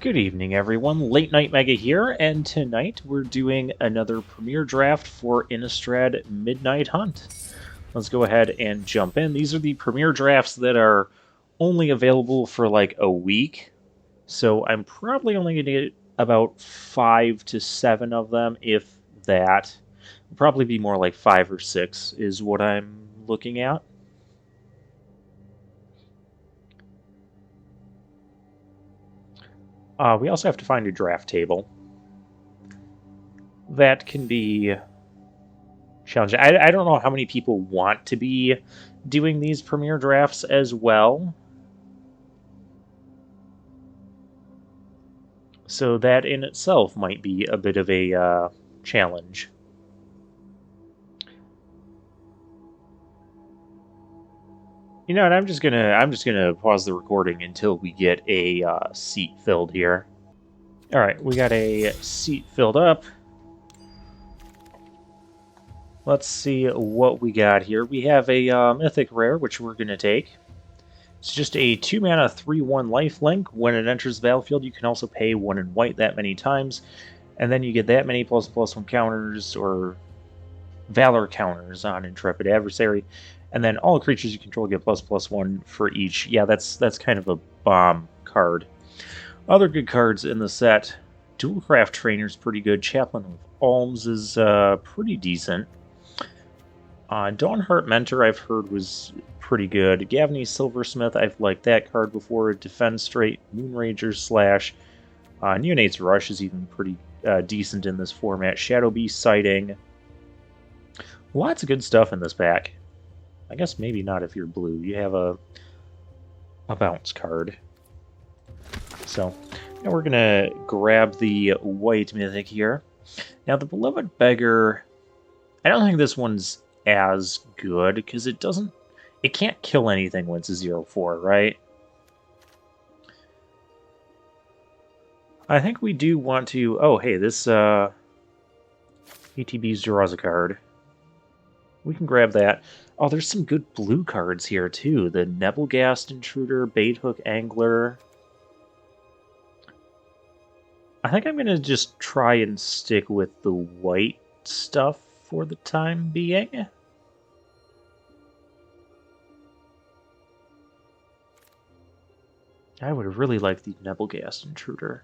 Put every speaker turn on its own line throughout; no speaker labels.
Good evening, everyone. Late Night Mega here, and tonight we're doing another premiere draft for Innistrad Midnight Hunt. Let's go ahead and jump in. These are the premiere drafts that are only available for like a week, so I'm probably only going to get about 5 to 7 of them, if that. It'll probably be more like 5 or 6 is what I'm looking at. We also have to find a draft table. That can be challenging. I don't know how many people want to be doing these premiere drafts as well. So that in itself might be a bit of a challenge. You know what? I'm just gonna pause the recording until we get a seat filled here. All right, we got a seat filled up. Let's see what we got here. We have a mythic rare, which we're gonna take. It's just a 2-mana 3/1 lifelink. When it enters the battlefield, you can also pay 1 in white that many times, and then you get that many ++1 counters or valor counters on Intrepid Adversary, and then all creatures you control get ++1 for each. Yeah, that's kind of a bomb card. Other good cards in the set: Dualcraft Trainer's pretty good. Chaplain of Alms is pretty decent. Dawnheart Mentor I've heard was pretty good. Gavney Silversmith, I've liked that card before. Defend Straight, Moonrager Slash. Neonate's Rush is even pretty decent in this format. Shadow Beast Sighting. Lots of good stuff in this pack. I guess maybe not if you're blue. You have a bounce card. So now we're going to grab the white mythic here. Now the Beloved Beggar, I don't think this one's as good because it can't kill anything when it's a 0/4, right? I think we do want to... Oh, hey, this ATB's draws a card. We can grab that. Oh, there's some good blue cards here, too. The Nebelgast Intruder, Baithook Angler. I think I'm going to just try and stick with the white stuff for the time being. I would really like the Nebelgast Intruder.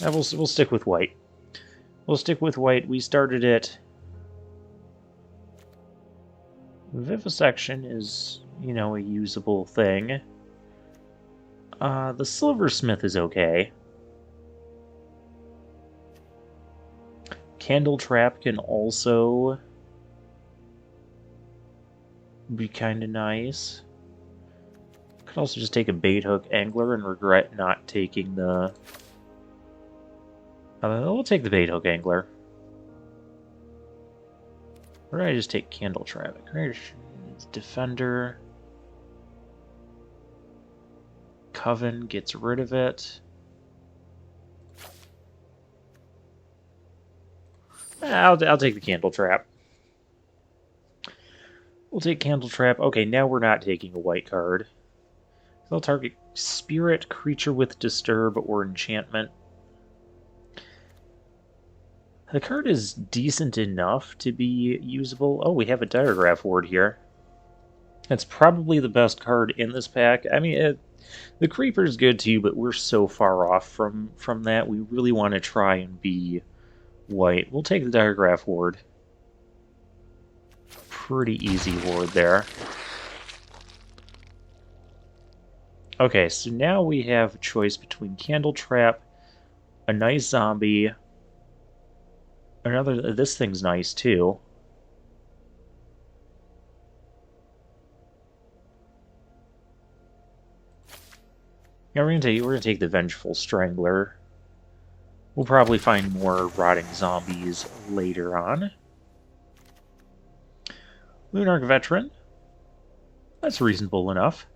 We'll stick with white. We'll stick with white. We started it. Vivisection is, you know, a usable thing. The Silversmith is okay. Candle Trap can also be kind of nice. Could also just take a Baithook Angler and regret not taking the... we'll take the Baithook Angler. Or did I just take Candle Trap? Defender. Coven gets rid of it. I'll take the Candle Trap. We'll take Candle Trap. Okay, now we're not taking a white card. They'll target Spirit, Creature with Disturb, or Enchantment. The card is decent enough to be usable. Oh, we have a Diregraph Ward here. That's probably the best card in this pack. I mean, the Creeper's good too, but we're so far off from that. We really want to try and be white. We'll take the Diregraph Ward. Pretty easy ward there. Okay, so now we have a choice between Candle Trap, a nice zombie, another... This thing's nice too. Yeah, we're gonna take the Vengeful Strangler. We'll probably find more rotting zombies later on. Lunarch Veteran. That's reasonable enough.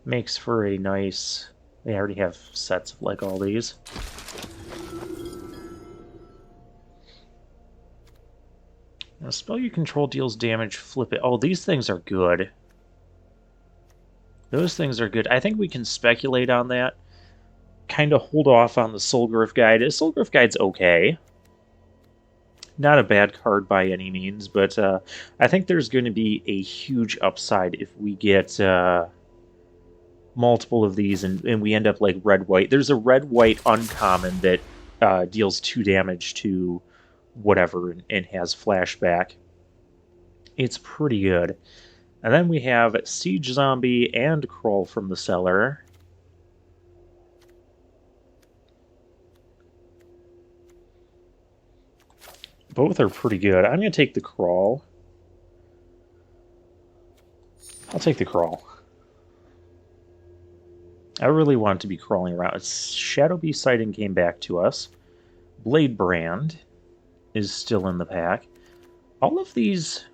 Makes for a nice... They already have sets of like all these. Now, spell you control deals damage, flip it. Oh, these things are good. Those things are good. I think we can speculate on that. Kind of hold off on the Soulgriff Guide. Soulgriff Guide's okay. Not a bad card by any means, but I think there's going to be a huge upside if we get multiple of these and we end up like red-white. There's a red-white uncommon that deals 2 damage to whatever and has flashback. It's pretty good. And then we have Siege Zombie and Crawl from the Cellar. Both are pretty good. I'm going to take the Crawl. I'll take the Crawl. I really want to be crawling around. Shadow Beast Sighting came back to us. Blade Brand is still in the pack. All of these...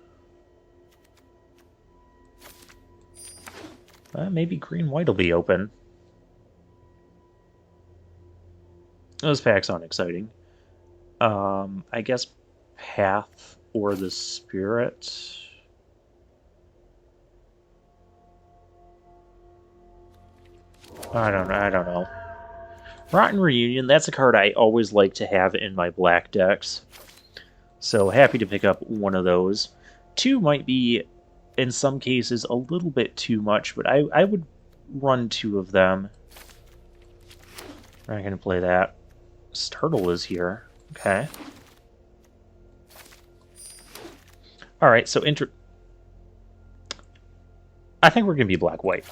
maybe green-white will be open. Those packs aren't exciting. I guess Path or the Spirit. I don't know. Rotten Reunion, that's a card I always like to have in my black decks. So happy to pick up one of those. 2 might be, in some cases, a little bit too much, but I would run 2 of them. We're not going to play that. Startle is here. Okay. Alright, so I think we're going to be black-white.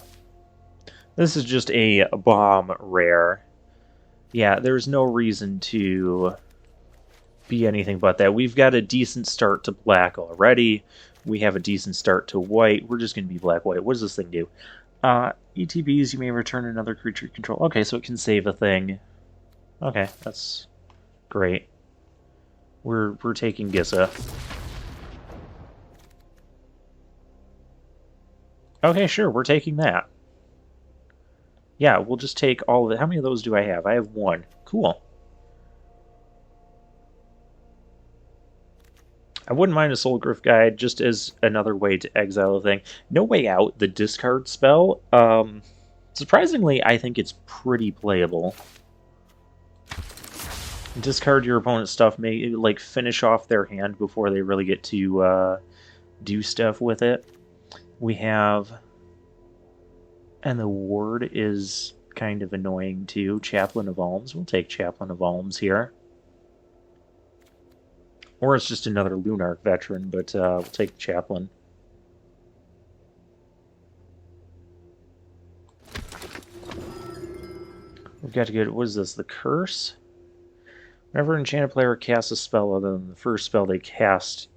This is just a bomb rare. Yeah, there's no reason to be anything but that. We've got a decent start to black already. We have a decent start to white. We're just going to be black-white. What does this thing do? ETBs, you may return another creature you control. Okay, so it can save a thing. Okay, that's great. We're taking Gissa. Okay, sure, we're taking that. Yeah, we'll just take all of it. How many of those do I have? I have 1. Cool. I wouldn't mind a Soulgriff Guide just as another way to exile a thing. No Way Out, the discard spell. Surprisingly, I think it's pretty playable. Discard your opponent's stuff, may like finish off their hand before they really get to do stuff with it. We have... And the ward is kind of annoying too. Chaplain of Alms. We'll take Chaplain of Alms here. Or it's just another Lunarch veteran, but we'll take the Chaplain. We've got to get... What is this? The Curse? Whenever an enchanted player casts a spell other than the first spell they cast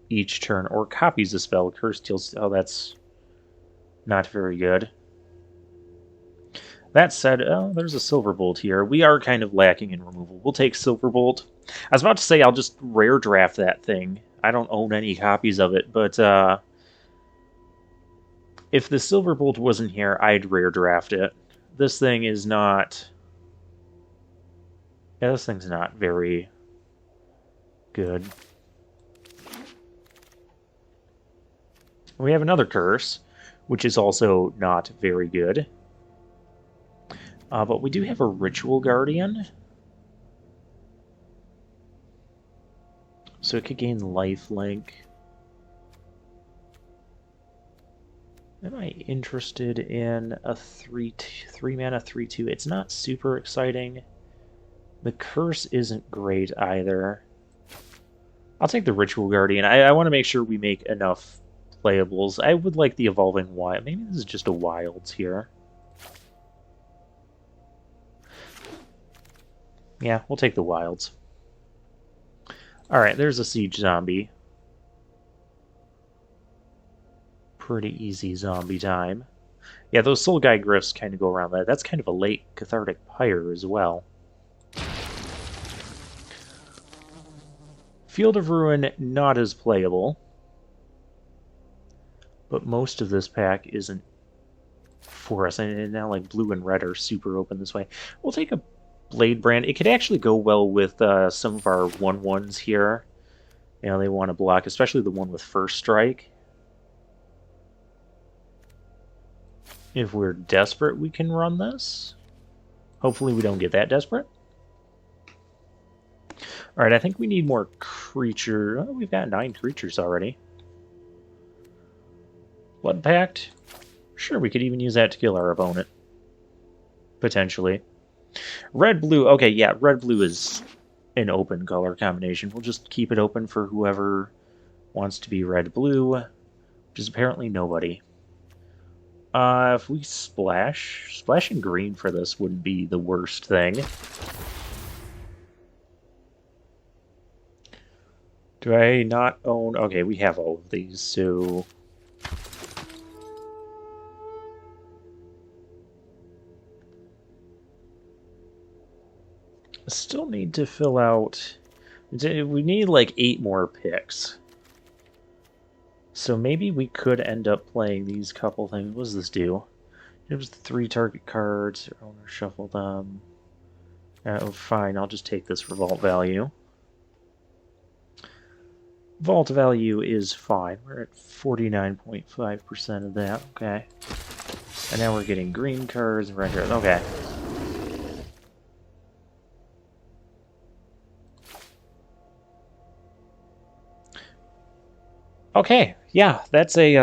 each turn, or copies a spell, Curse deals... Oh, that's not very good. That said, oh, there's a Silverbolt here. We are kind of lacking in removal. We'll take Silverbolt. I was about to say I'll just rare draft that thing. I don't own any copies of it, but if the Silverbolt wasn't here, I'd rare draft it. This thing is not... Yeah, this thing's not very good. We have another Curse, which is also not very good. But we do have a Ritual Guardian. So it could gain lifelink. Am I interested in a 3-mana 3/2? It's not super exciting. The Curse isn't great either. I'll take the Ritual Guardian. I want to make sure we make enough playables. I would like the Evolving Wild. Maybe this is just a Wilds here. Yeah, we'll take the Wilds. Alright, there's a Siege Zombie. Pretty easy zombie time. Yeah, those Soul Guy Gryphs kind of go around that. That's kind of a late Cathartic Pyre as well. Field of Ruin, not as playable. But most of this pack isn't for us. And now, like, blue and red are super open this way. We'll take a Blade Brand. It could actually go well with some of our 1/1s here. You know, they want to block, especially the one with First Strike. If we're desperate, we can run this. Hopefully we don't get that desperate. Alright, I think we need more creature. Oh, we've got 9 creatures already. Blood Pact? Sure, we could even use that to kill our opponent. Potentially. Red-blue. Okay, yeah, red-blue is an open color combination. We'll just keep it open for whoever wants to be red-blue, which is apparently nobody. If we splashing green for this wouldn't be the worst thing. Do I not own... Okay, we have all of these, so... I still need to fill out... We need like 8 more picks. So maybe we could end up playing these couple things. What does this do? It was 3 target cards. Owner shuffle them. Oh, fine. I'll just take this revolt value. Vault value is fine. We're at 49.5% of that. Okay. And now we're getting green cards right here. Okay. Okay. Yeah, that's a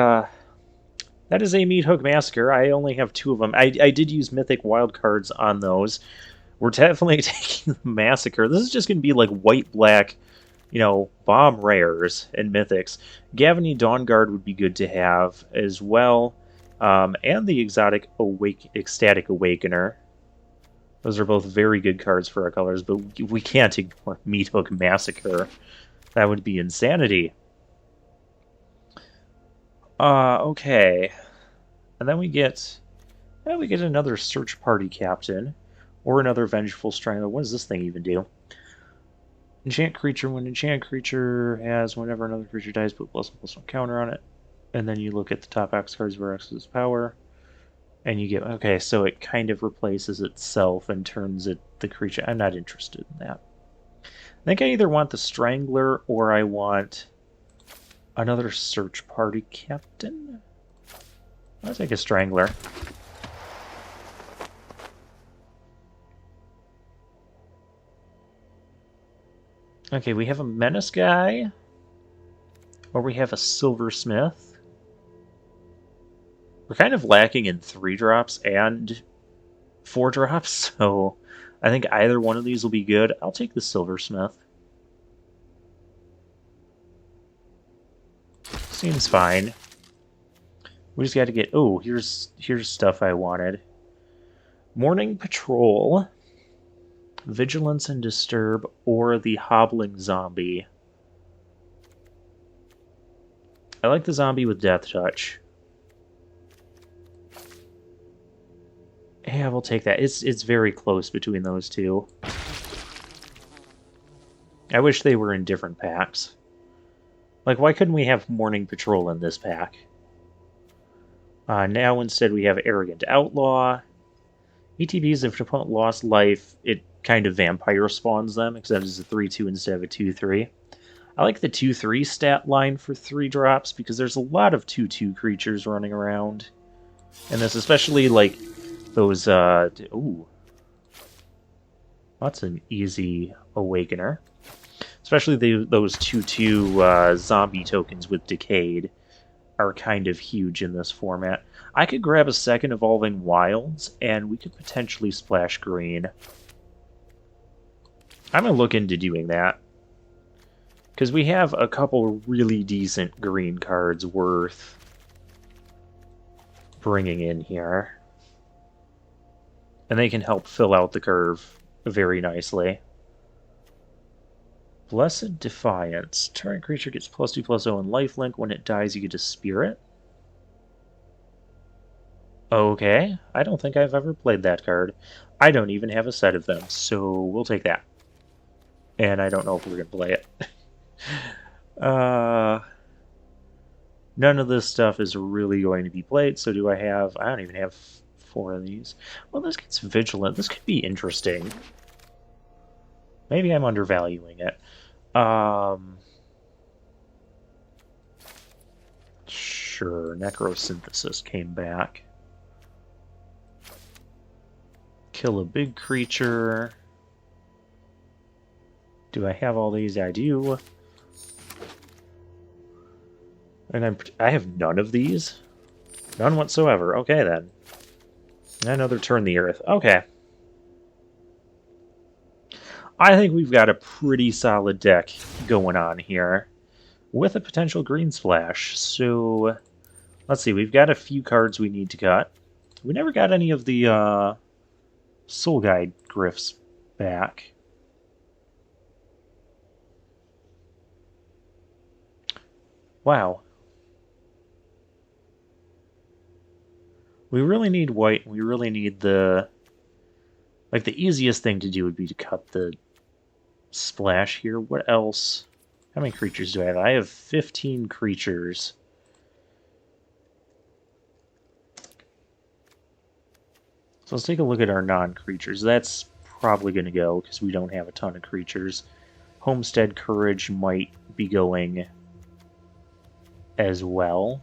that is a Meat Hook Massacre. I only have 2 of them. I did use Mythic wildcards on those. We're definitely taking the Massacre. This is just going to be like white-black, you know, bomb rares and Mythics. Gavany Dawnguard would be good to have as well. And the exotic Ecstatic Awakener. Those are both very good cards for our colors, but we can't ignore Meat Hook Massacre. That would be insanity. Okay. And then we get another Search Party Captain. Or another Vengeful Strangler. What does this thing even do? Enchant creature. When enchant creature has whenever another creature dies, put +1/+1 counter on it. And then you look at the top X cards where X is power. And you get... Okay, so it kind of replaces itself and turns it the creature. I'm not interested in that. I think I either want the Strangler or I want another Search Party Captain. I'll take a Strangler. Okay, we have a Menace guy. Or we have a Silversmith. We're kind of lacking in 3-drops and 4-drops, so I think either one of these will be good. I'll take the Silversmith. Seems fine. We just got to get... Oh, here's stuff I wanted. Morning Patrol, Vigilance and Disturb, or the Hobbling Zombie. I like the zombie with Death Touch. Yeah, we'll take that. It's very close between those two. I wish they were in different packs. Like, why couldn't we have Morning Patrol in this pack? Now instead we have Arrogant Outlaw. ETBs, if an opponent lost life, it kind of vampire spawns them, except it's a 3-2 instead of a 2-3. I like the 2-3 stat line for 3-drops, because there's a lot of 2-2 creatures running around. And this, especially, like, those, ooh. That's an easy Awakener. Especially those 2-2 zombie tokens with Decayed are kind of huge in this format. I could grab a second Evolving Wilds, and we could potentially splash green. I'm going to look into doing that. Because we have a couple really decent green cards worth bringing in here. And they can help fill out the curve very nicely. Blessed Defiance. Target creature gets +2/+0 and lifelink. When it dies, you get a Spirit. Okay. I don't think I've ever played that card. I don't even have a set of them, so we'll take that. And I don't know if we're going to play it. None of this stuff is really going to be played, so do I have... I don't even have 4 of these. Well, this gets Vigilant. This could be interesting. Maybe I'm undervaluing it. Sure, Necrosynthesis came back. Kill a big creature. Do I have all these? I do. And I have none of these? None whatsoever. Okay, then. Another turn the earth. Okay. I think we've got a pretty solid deck going on here with a potential green splash. So, let's see. We've got a few cards we need to cut. We never got any of the Soul Guide Gryphs back. Wow. We really need white. We really need the... Like, the easiest thing to do would be to cut the splash here. What else? How many creatures do I have? I have 15 creatures. So let's take a look at our non-creatures. That's probably going to go, because we don't have a ton of creatures. Homestead Courage might be going as well.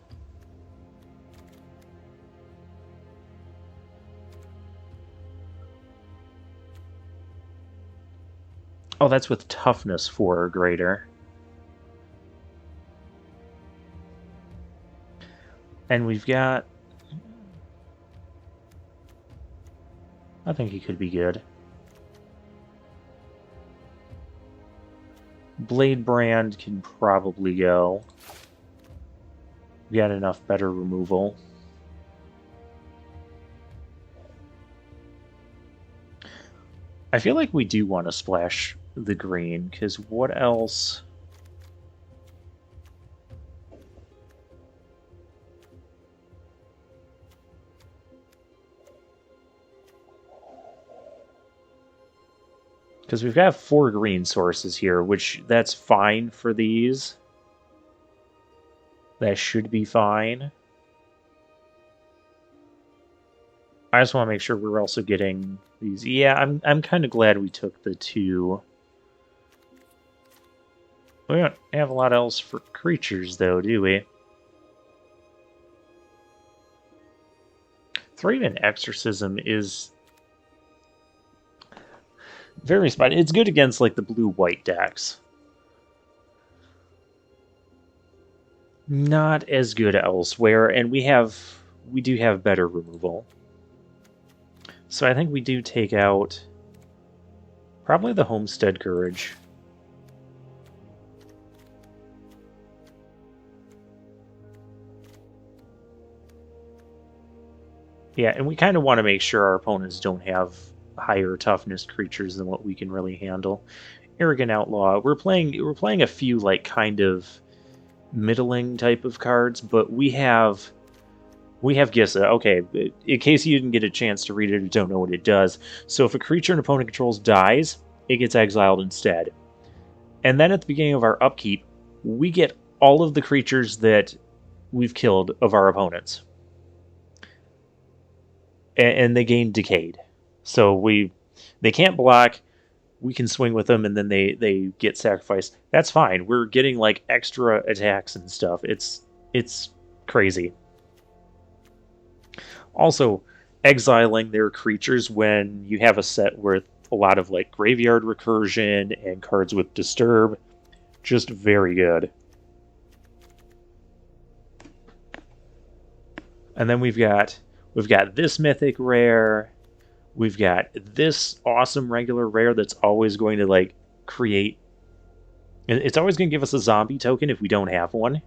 Oh, that's with toughness 4 or greater. And we've got... I think he could be good. Blade Brand can probably go. We got enough better removal. I feel like we do want to splash the green, because what else? Because we've got 4 green sources here, which that's fine for these. That should be fine. I just want to make sure we're also getting these. Yeah, I'm kind of glad we took the 2. We don't have a lot else for creatures, though, do we? 3-man Exorcism is very spot. It's good against like the blue-white decks. Not as good elsewhere, and we do have better removal. So I think we do take out probably the Homestead Courage. Yeah, and we kind of want to make sure our opponents don't have higher toughness creatures than what we can really handle. Arrogant Outlaw. We're playing a few like kind of middling type of cards, but we have Gissa. Okay, in case you didn't get a chance to read it or don't know what it does. So if a creature an opponent controls dies, it gets exiled instead. And then at the beginning of our upkeep, we get all of the creatures that we've killed of our opponents. And they gain Decayed. So they can't block, we can swing with them, and then they get sacrificed. That's fine. We're getting like extra attacks and stuff. It's crazy. Also, exiling their creatures when you have a set with a lot of like graveyard recursion and cards with disturb, just very good. And then we've got this mythic rare. We've got this awesome regular rare that's always going to like create. It's always going to give us a zombie token if we don't have one.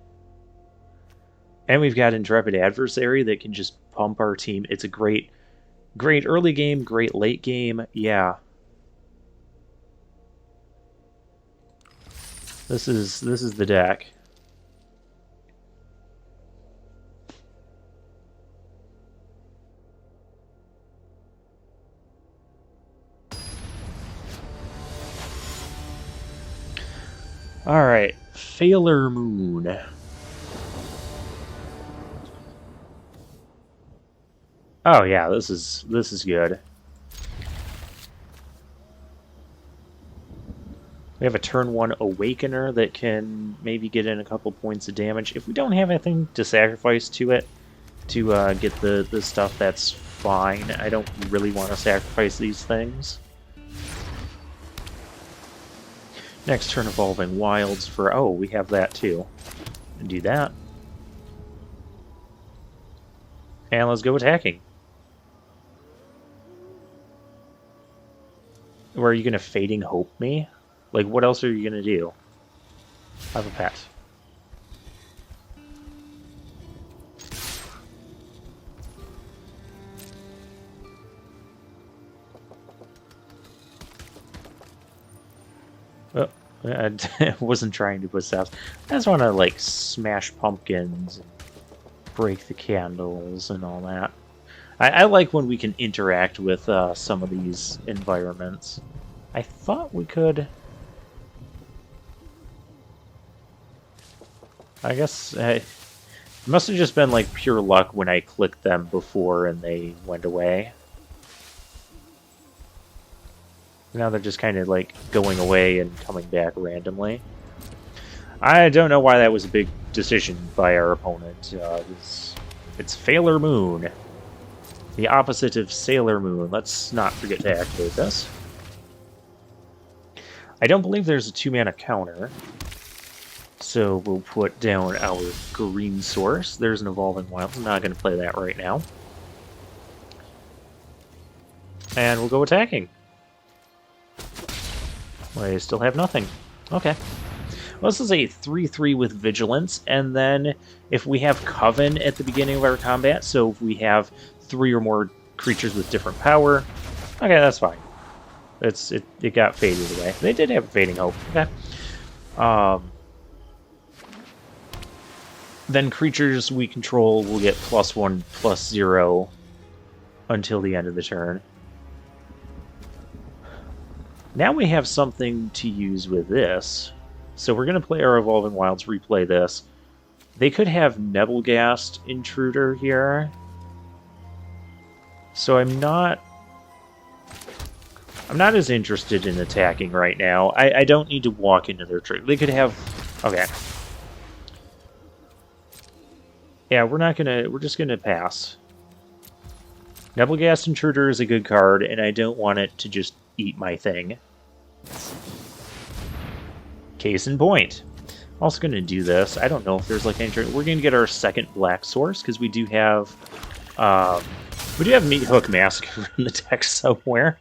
And we've got Intrepid Adversary that can just pump our team. It's a great early game, great late game. Yeah. This is the deck. All right, Failure Moon. Oh yeah, this is good. We have a turn 1 Awakener that can maybe get in a couple points of damage. If we don't have anything to sacrifice to it to get the stuff, that's fine. I don't really want to sacrifice these things. Next turn, Evolving Wilds for... Oh, we have that too. And do that. And let's go attacking. Or are you going to Fading Hope me? Like, what else are you going to do? Have a pet. Oh, I wasn't trying to possess. I just want to, like, smash pumpkins and break the candles and all that. I like when we can interact with some of these environments. I thought we could... I guess it must have just been like pure luck when I clicked them before and they went away. Now they're just kind of like going away and coming back randomly. I don't know why that was a big decision by our opponent. It's Failure Moon. The opposite of Sailor Moon. Let's not forget to activate this. I don't believe there's a 2-mana counter. So we'll put down our green source. There's an Evolving Wilds. I'm not going to play that right now. And we'll go attacking. I still have nothing. Okay. Well, this is a 3/3 with Vigilance, and then if we have Coven at the beginning of our combat, so if we have 3 or more creatures with different power, okay, that's fine. It got faded away. They did have Fading Hope. Okay. Then creatures we control will get +1/+0 until the end of the turn. Now we have something to use with this. So we're going to play our Evolving Wilds, replay this. They could have Nebelgast Intruder here. So I'm not as interested in attacking right now. I don't need to walk into their tree. They could have... Okay. Yeah, we're just gonna pass. Nebelgast Intruder is a good card, and I don't want it to just eat my thing. Case in point. I'm also gonna do this. I don't know if there's like any... We're gonna get our second black source, because we do have Meat Hook Massacre in the deck somewhere.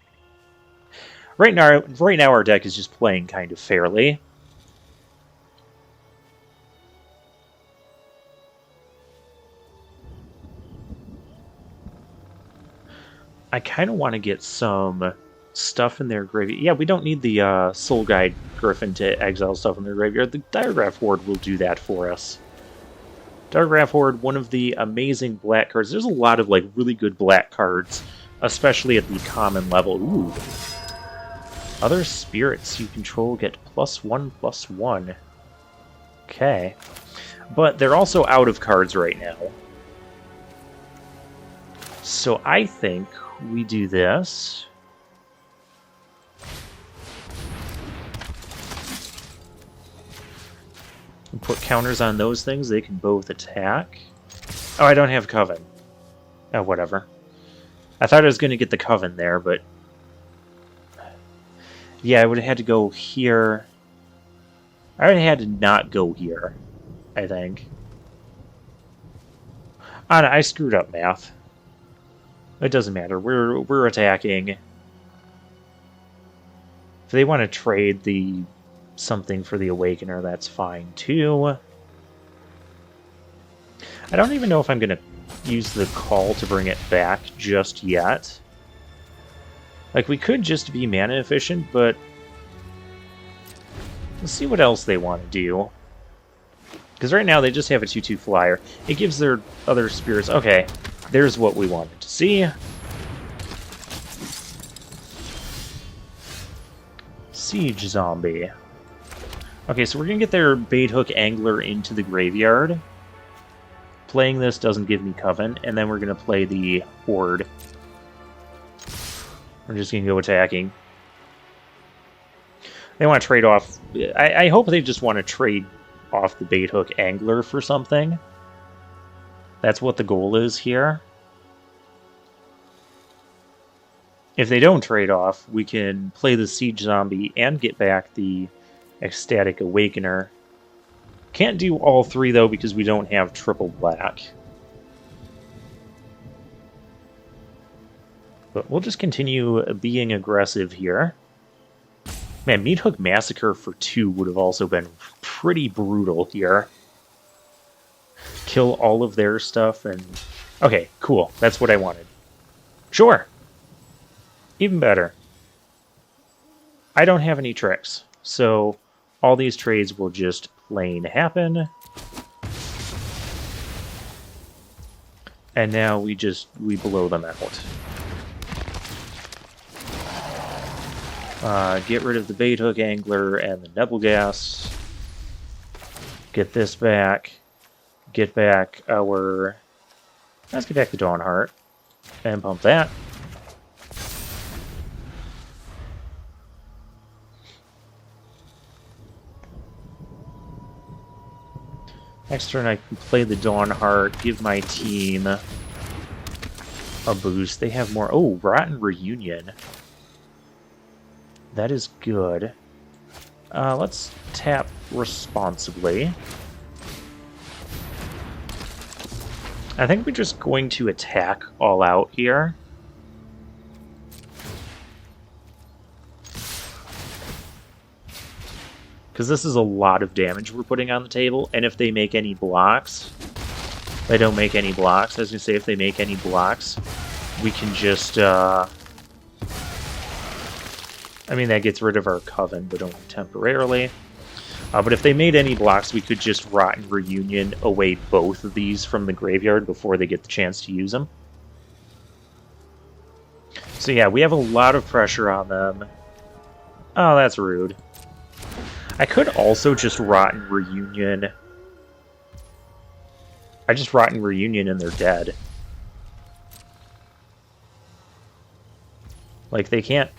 Right now our deck is just playing kind of fairly. I kind of want to get some stuff in their graveyard. Yeah, we don't need the Soul Guide Griffin to exile stuff in their graveyard. The Diregraph Horde will do that for us. Diregraph Horde, one of the amazing black cards. There's a lot of like really good black cards, especially at the common level. Ooh. Other spirits you control get +1/+1. Okay. But they're also out of cards right now. So I think we do this. And put counters on those things. They can both attack. Oh, I don't have Coven. Oh, whatever. I thought I was going to get the Coven there, but... Yeah, I would have had to go here. I would have had to not go here, I think. I screwed up math. It doesn't matter. We're attacking. If they want to trade the something for the Awakener, that's fine too. I don't even know if I'm going to use the call to bring it back just yet. Like, we could just be mana efficient, but let's see what else they want to do. Because right now they just have a 2/2 flyer. It gives their other spirits... Okay, there's what we wanted to see. Siege Zombie. Okay, so we're going to get their Bait Hook Angler into the graveyard. Playing this doesn't give me Coven, and then we're going to play the Horde. We're just going to go attacking. They want to trade off... I hope they just want to trade off the Bait Hook Angler for something. That's what the goal is here. If they don't trade off, we can play the Siege Zombie and get back the Ecstatic Awakener. Can't do all three, though, because we don't have triple black. But we'll just continue being aggressive here. Man, Meathook Massacre for 2 would have also been pretty brutal here. Kill all of their stuff and... Okay, cool. That's what I wanted. Sure. Even better. I don't have any tricks, so all these trades will just plain happen. And now we blow them out. Get rid of the Baithook Angler and the Nebelgas. Get this back. Get back our... Let's get back the Dawnheart. And pump that. Next turn I can play the Dawnheart, give my team a boost. They have more... Oh, Rotten Reunion. That is good. Let's tap responsibly. I think we're just going to attack all out here. Because this is a lot of damage we're putting on the table, and if they make any blocks... They don't make any blocks. I was going to say, if they make any blocks, we can just... I mean, that gets rid of our Coven, but only temporarily. But if they made any blocks, we could just Rotten Reunion away both of these from the graveyard before they get the chance to use them. So yeah, we have a lot of pressure on them. Oh, that's rude. I could also just Rotten Reunion. I just Rotten Reunion and they're dead. Like, they can't...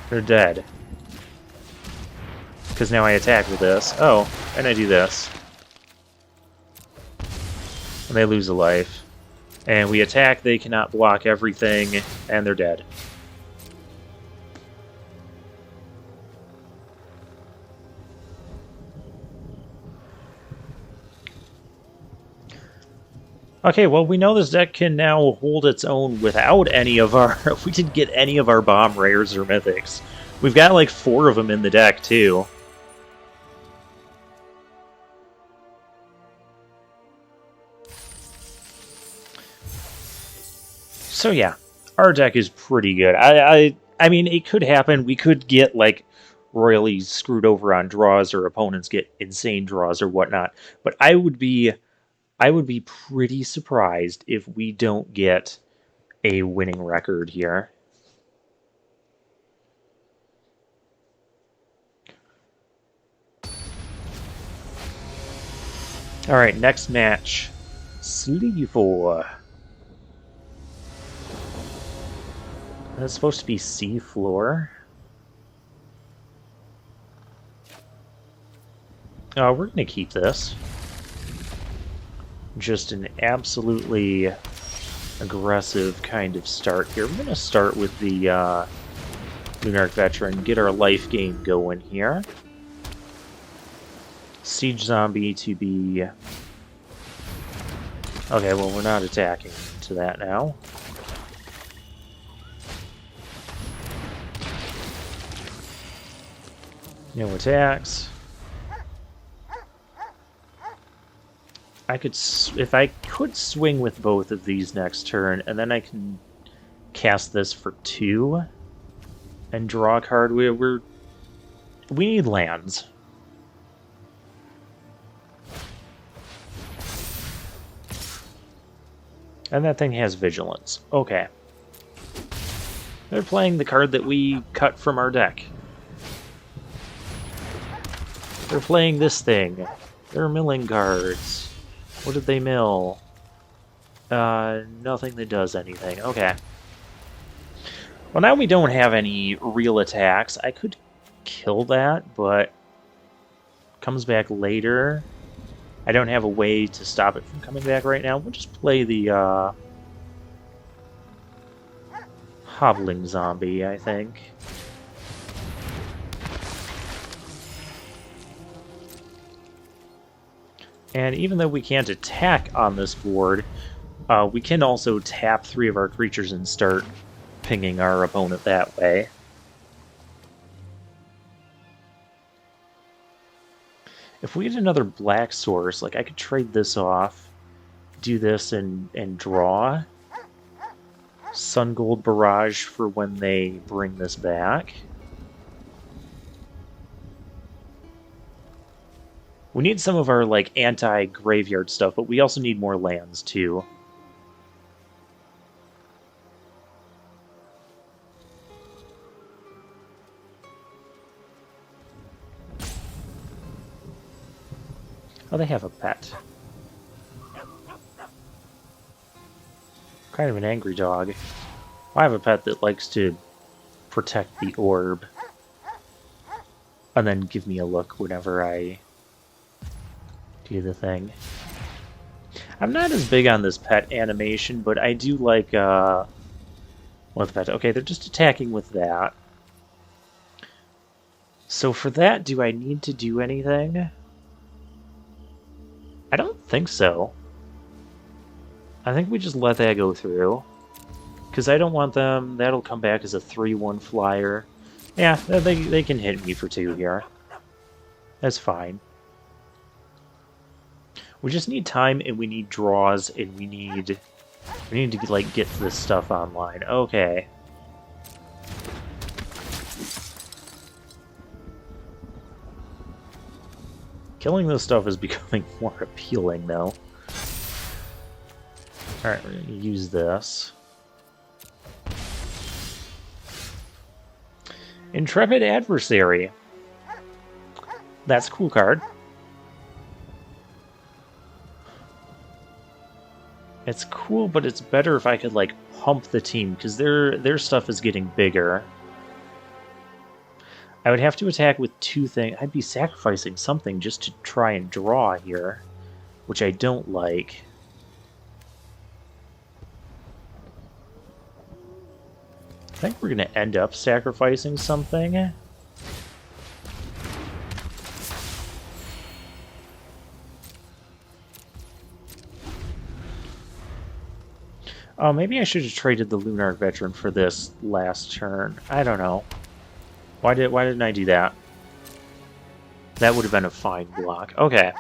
They're dead. Because now I attack with this. Oh, and I do this. And they lose a life. And we attack, they cannot block everything, and they're dead. Okay, well, we know this deck can now hold its own without any of our... we didn't get any of our bomb rares or mythics. We've got like 4 of them in the deck, too. So yeah, our deck is pretty good. I mean, it could happen. We could get, like, royally screwed over on draws, or opponents get insane draws or whatnot. But I would be pretty surprised if we don't get a winning record here. Alright, next match. Sleeve-4. That's supposed to be seafloor. We're going to keep this. Just an absolutely aggressive kind of start here. We're going to start with the Lunarch Veteran, get our life gain going here. Siege Zombie to be... Okay, well, we're not attacking to that now. No attacks. If I could swing with both of these next turn, and then I can cast this for 2 and draw a card. We need lands. And that thing has Vigilance. Okay. They're playing the card that we cut from our deck. They're playing this thing. They're milling cards. What did they mill? Nothing that does anything. Okay. Well, now we don't have any real attacks. I could kill that, but comes back later. I don't have a way to stop it from coming back right now. We'll just play the... hobbling zombie, I think. And even though we can't attack on this board, we can also tap 3 of our creatures and start pinging our opponent that way. If we get another black source, like I could trade this off, do this and draw. Sun Gold Barrage for when they bring this back. We need some of our like anti-graveyard stuff, but we also need more lands too. Oh, they have a pet. Kind of an angry dog. I have a pet that likes to protect the orb. And then give me a look whenever I do the thing. I'm not as big on this pet animation, but I do like, what the pet? Okay, they're just attacking with that. So for that, do I need to do anything? I don't think so. I think we just let that go through. Because I don't want them... That'll come back as a 3/1 flyer. Yeah, they can hit me for 2 here. That's fine. We just need time, and we need draws, and we need to, like, get this stuff online. Okay. Killing this stuff is becoming more appealing, though. Alright, we're gonna use this. Intrepid Adversary. That's a cool card. It's cool, but it's better if I could, like, pump the team, because their stuff is getting bigger. I would have to attack with 2 things. I'd be sacrificing something just to try and draw here, which I don't like. I think we're going to end up sacrificing something. Oh, maybe I should have traded the Lunar Veteran for this last turn. I don't know. Why didn't I do that? That would have been a fine block. Okay.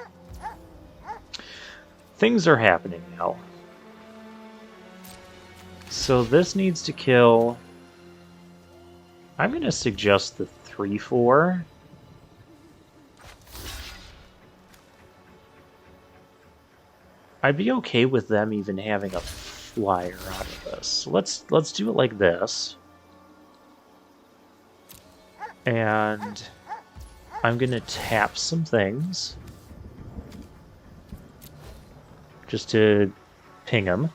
Things are happening now. So this needs to kill... I'm going to suggest the 3/4. I'd be okay with them even having a flyer out of this. So let's do it like this. And I'm going to tap some things just to ping them.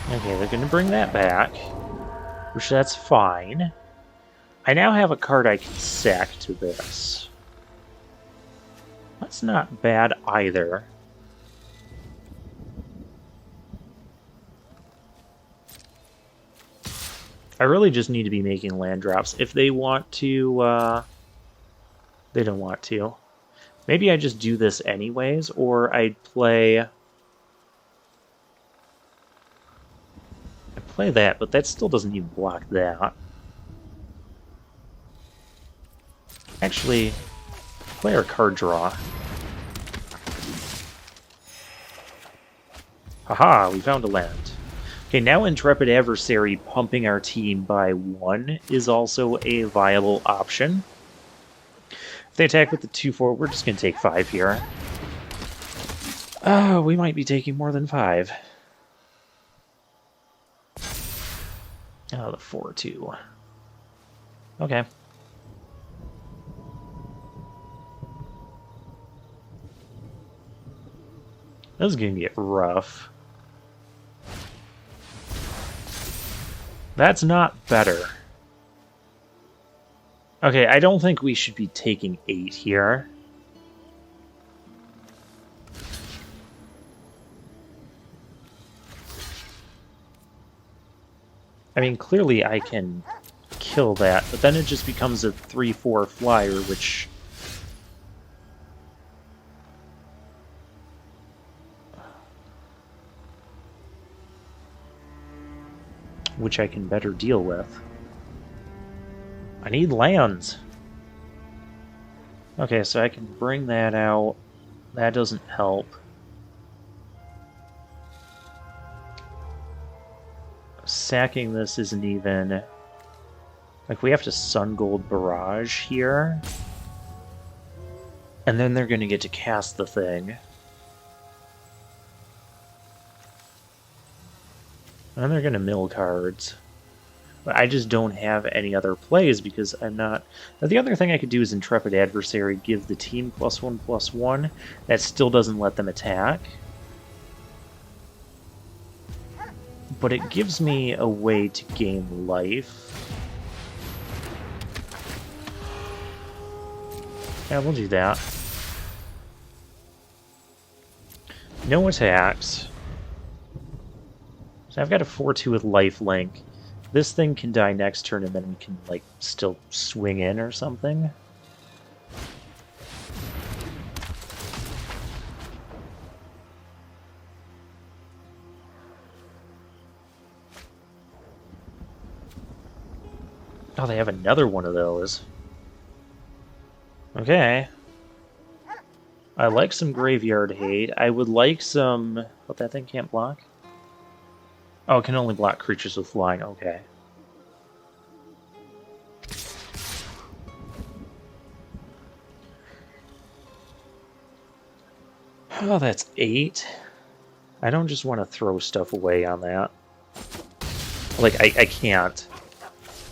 Okay, they're going to bring that back, which that's fine. I now have a card I can sack to this. That's not bad either. I really just need to be making land drops. If they want to, they don't want to. Maybe I just do this anyways, or I'd play... play that, but that still doesn't even block that. Actually, play our card draw. Haha, we found a land. Okay, now Intrepid Adversary pumping our team by 1 is also a viable option. If they attack with the 2/4, we're just going to take 5 here. Oh, we might be taking more than 5. Oh, the 4/2. Okay. This is gonna get rough. That's not better. Okay, I don't think we should be taking 8 here. I mean, clearly I can kill that, but then it just becomes a 3/4 flyer, which... which I can better deal with. I need lands. Okay, so I can bring that out. That doesn't help. Sacking this isn't even... like, we have to Sun Gold Barrage here. And then they're going to get to cast the thing. And they're going to mill cards. But I just don't have any other plays because I'm not... Now, the other thing I could do is Intrepid Adversary, give the team +1/+1. That still doesn't let them attack. But it gives me a way to gain life. Yeah, we'll do that. No attacks. So I've got a 4/2 with lifelink. This thing can die next turn and then we can, like, still swing in or something. Oh, they have another one of those. Okay. I like some Graveyard Hate. I would like some... But that thing can't block? Oh, it can only block creatures with flying. Okay. Oh, that's 8. I don't just want to throw stuff away on that. Like, I can't.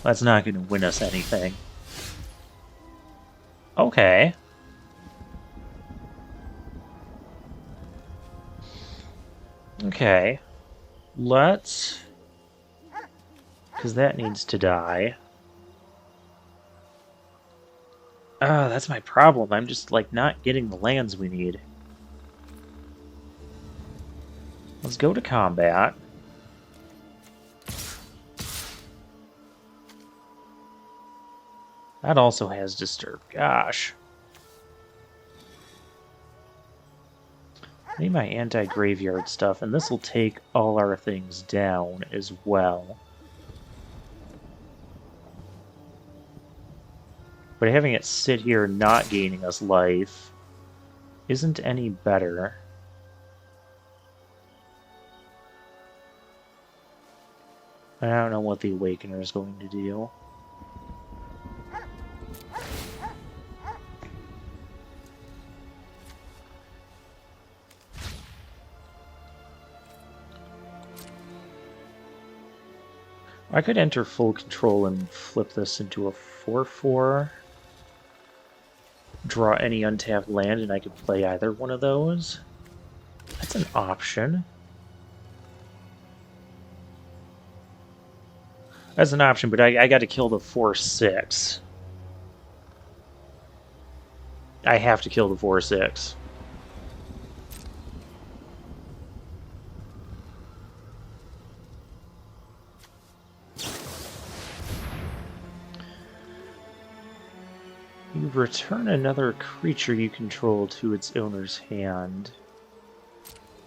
That's not going to win us anything. Okay. Okay. Let's... because that needs to die. Ah, that's my problem. I'm just, like, not getting the lands we need. Let's go to combat. That also has Disturb. Gosh. I need my anti-graveyard stuff, and this will take all our things down as well. But having it sit here not gaining us life isn't any better. I don't know what the Awakener is going to do. I could enter full control and flip this into a 4/4. Draw any untapped land, and I could play either one of those. That's an option. That's an option, but I got to kill the 4/6. I have to kill the 4/6. You return another creature you control to its owner's hand.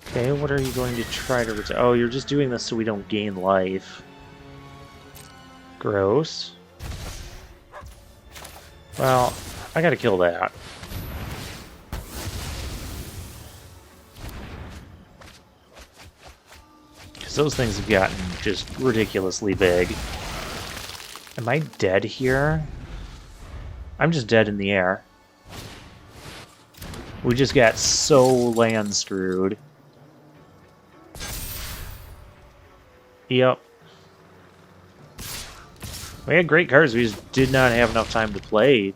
Okay, what are you going to try to return? Oh, you're just doing this so we don't gain life. Gross. Well, I gotta kill that. Because those things have gotten just ridiculously big. Am I dead here? I'm just dead in the air. We just got so land screwed. Yep. We had great cards, we just did not have enough time to play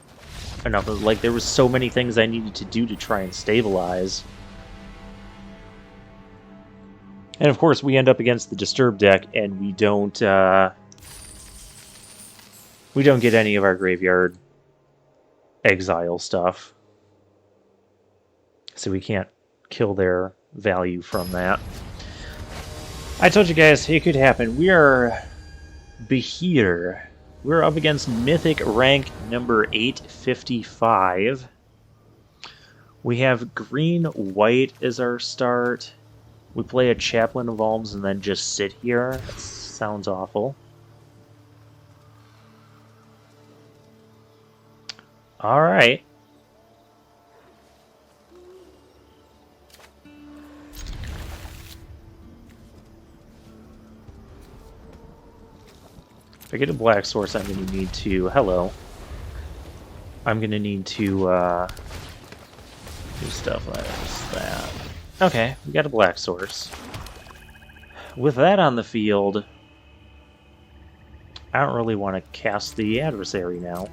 enough. Like, there was so many things I needed to do to try and stabilize. And of course, we end up against the Disturb deck, and we don't get any of our graveyard exile stuff. So we can't kill their value from that. I told you guys it could happen. We are here. We're up against Mythic rank number 855. We have green-white as our start. We play a Chaplain of Alms and then just sit here. That sounds awful. Alright. If I get a black source, I'm going to need to... Hello. I'm going to need to do stuff like that. Okay, we got a black source. With that on the field, I don't really want to cast the adversary now.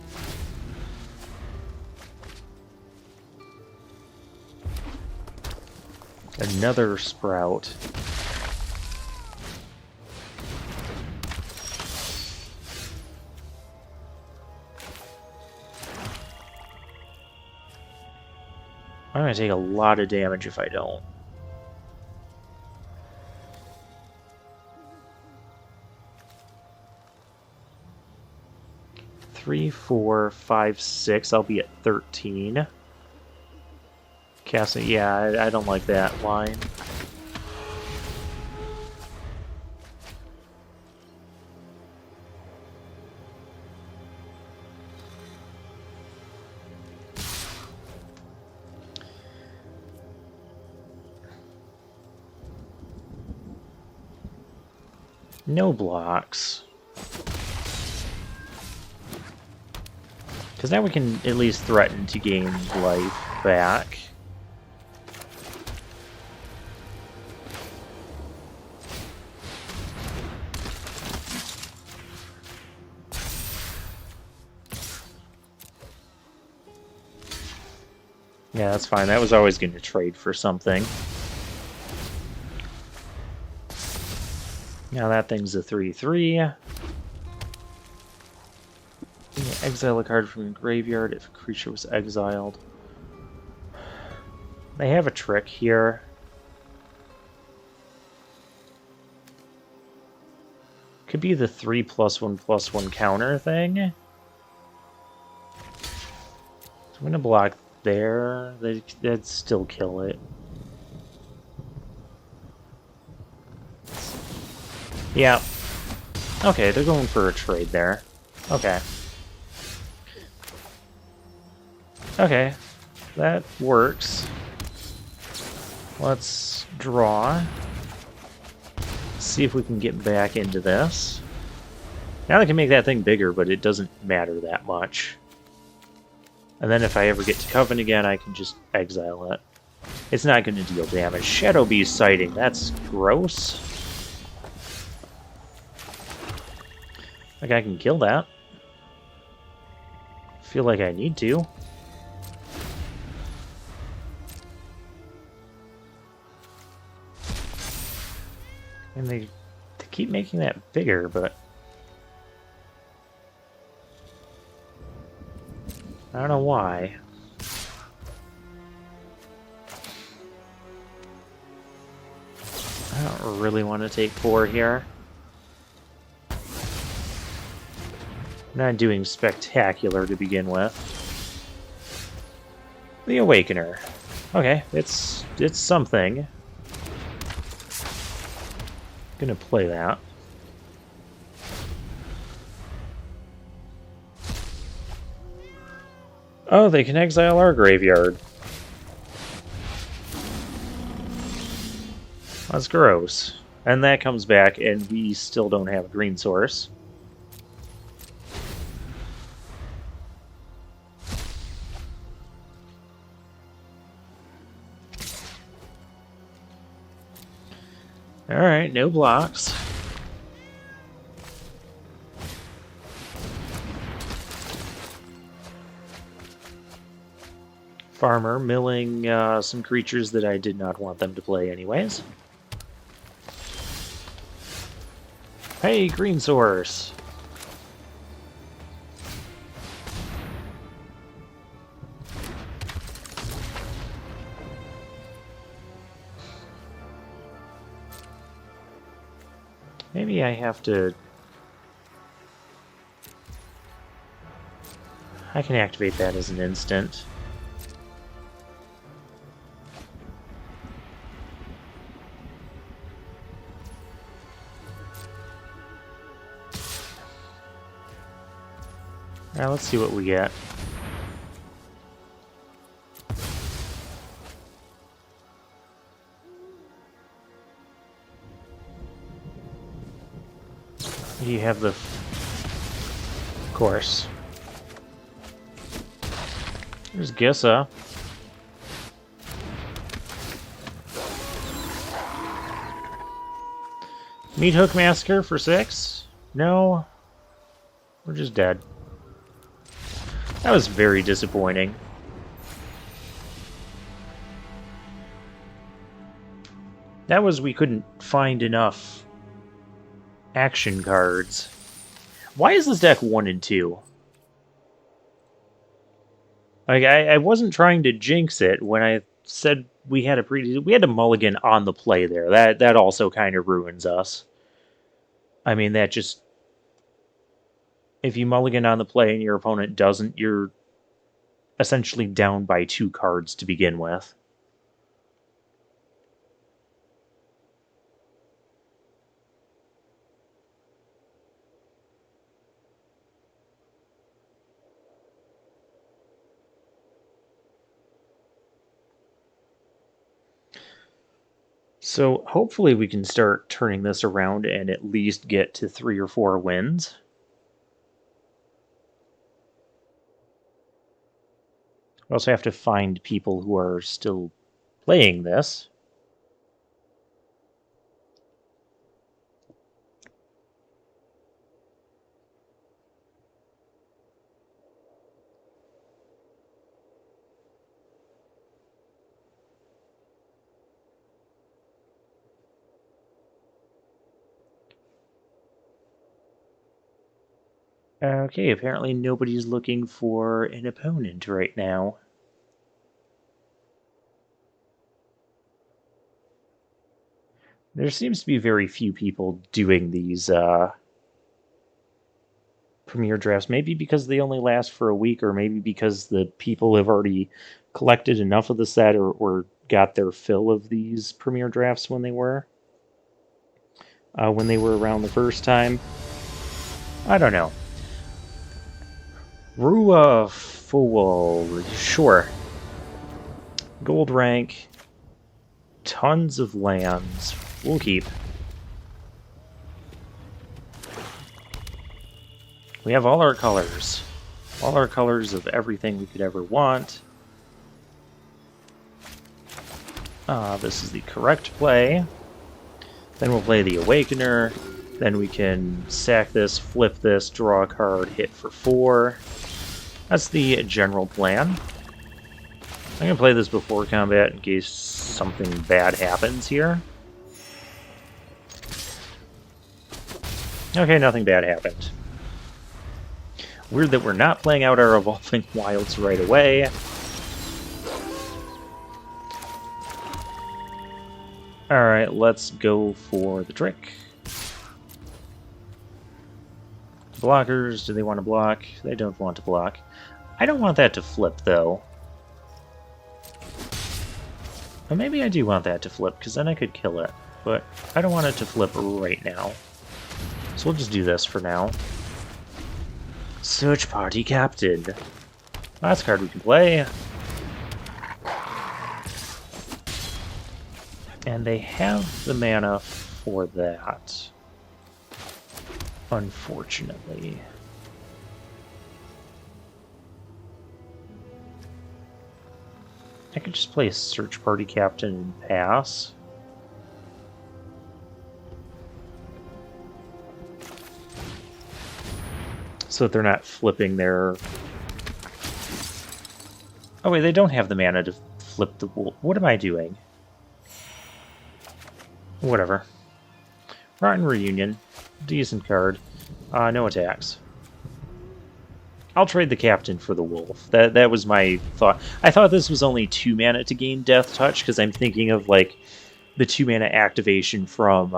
Another sprout. I'm going to take a lot of damage if I don't. Three, 4, 5, 6. I'll be at 13. Casting, yeah, I don't like that line. No blocks. Because now we can at least threaten to gain life back. Yeah, that's fine. That was always going to trade for something. Now that thing's a 3/3. Exile a card from your graveyard if a creature was exiled. They have a trick here. Could be the 3+1/+1 counter thing. So I'm going to block there. That'd still kill it. Yeah. Okay, they're going for a trade there. Okay. Okay, that works. Let's draw. See if we can get back into this. Now I can make that thing bigger, but it doesn't matter that much. And then if I ever get to Coven again, I can just exile it. It's not going to deal damage. Shadow Beast Sighting, that's gross. Like I can kill that. Feel like I need to. And they keep making that bigger, but I don't know why. I don't really want to take 4 here. Not doing spectacular to begin with. The Awakener. Okay, it's something. Gonna play that. Oh, they can exile our graveyard. That's gross. And that comes back, and we still don't have a green source. Alright, no blocks. Farmer milling some creatures that I did not want them to play anyways. Hey, green source! Maybe I have to... I can activate that as an instant. Now let's see what we get. You have the... Of course. There's Gissa. Meat Hook Massacre for 6? No. We're just dead. That was very disappointing. That was we couldn't find enough action cards. Why is this deck 1 and 2? Like, I wasn't trying to jinx it when I said we had to mulligan on the play there. That also kind of ruins us. I mean, that just... If you mulligan on the play and your opponent doesn't, you're essentially down by 2 cards to begin with. So hopefully we can start turning this around and at least get to 3 or 4 wins. We also have to find people who are still playing this. Okay, apparently nobody's looking for an opponent right now. There seems to be very few people doing these premiere drafts. Maybe because they only last for a week, or maybe because the people have already collected enough of the set or got their fill of these premiere drafts when they were around the first time. I don't know. Rua Fool, sure. Gold rank, tons of lands. We'll keep. We have all our colors. All our colors of everything we could ever want. This is the correct play. Then we'll play the Awakener. Then we can sack this, flip this, draw a card, hit for 4. That's the general plan. I'm going to play this before combat in case something bad happens here. Okay, nothing bad happened. Weird that we're not playing out our Evolving Wilds right away. Alright, let's go for the trick. Blockers, do they want to block? They don't want to block. I don't want that to flip, though. Or maybe I do want that to flip, because then I could kill it. But I don't want it to flip right now. So we'll just do this for now. Search Party Captain. Last card we can play. And they have the mana for that. Unfortunately. I could just play a Search Party Captain and pass. So that they're not flipping their... Oh wait, they don't have the mana to flip the wolf. What am I doing? Whatever. Rotten Reunion. Decent card. No attacks. I'll trade the captain for the wolf. That was my thought. I thought this was only 2 mana to gain Death Touch, because I'm thinking of, like, the 2 mana activation from,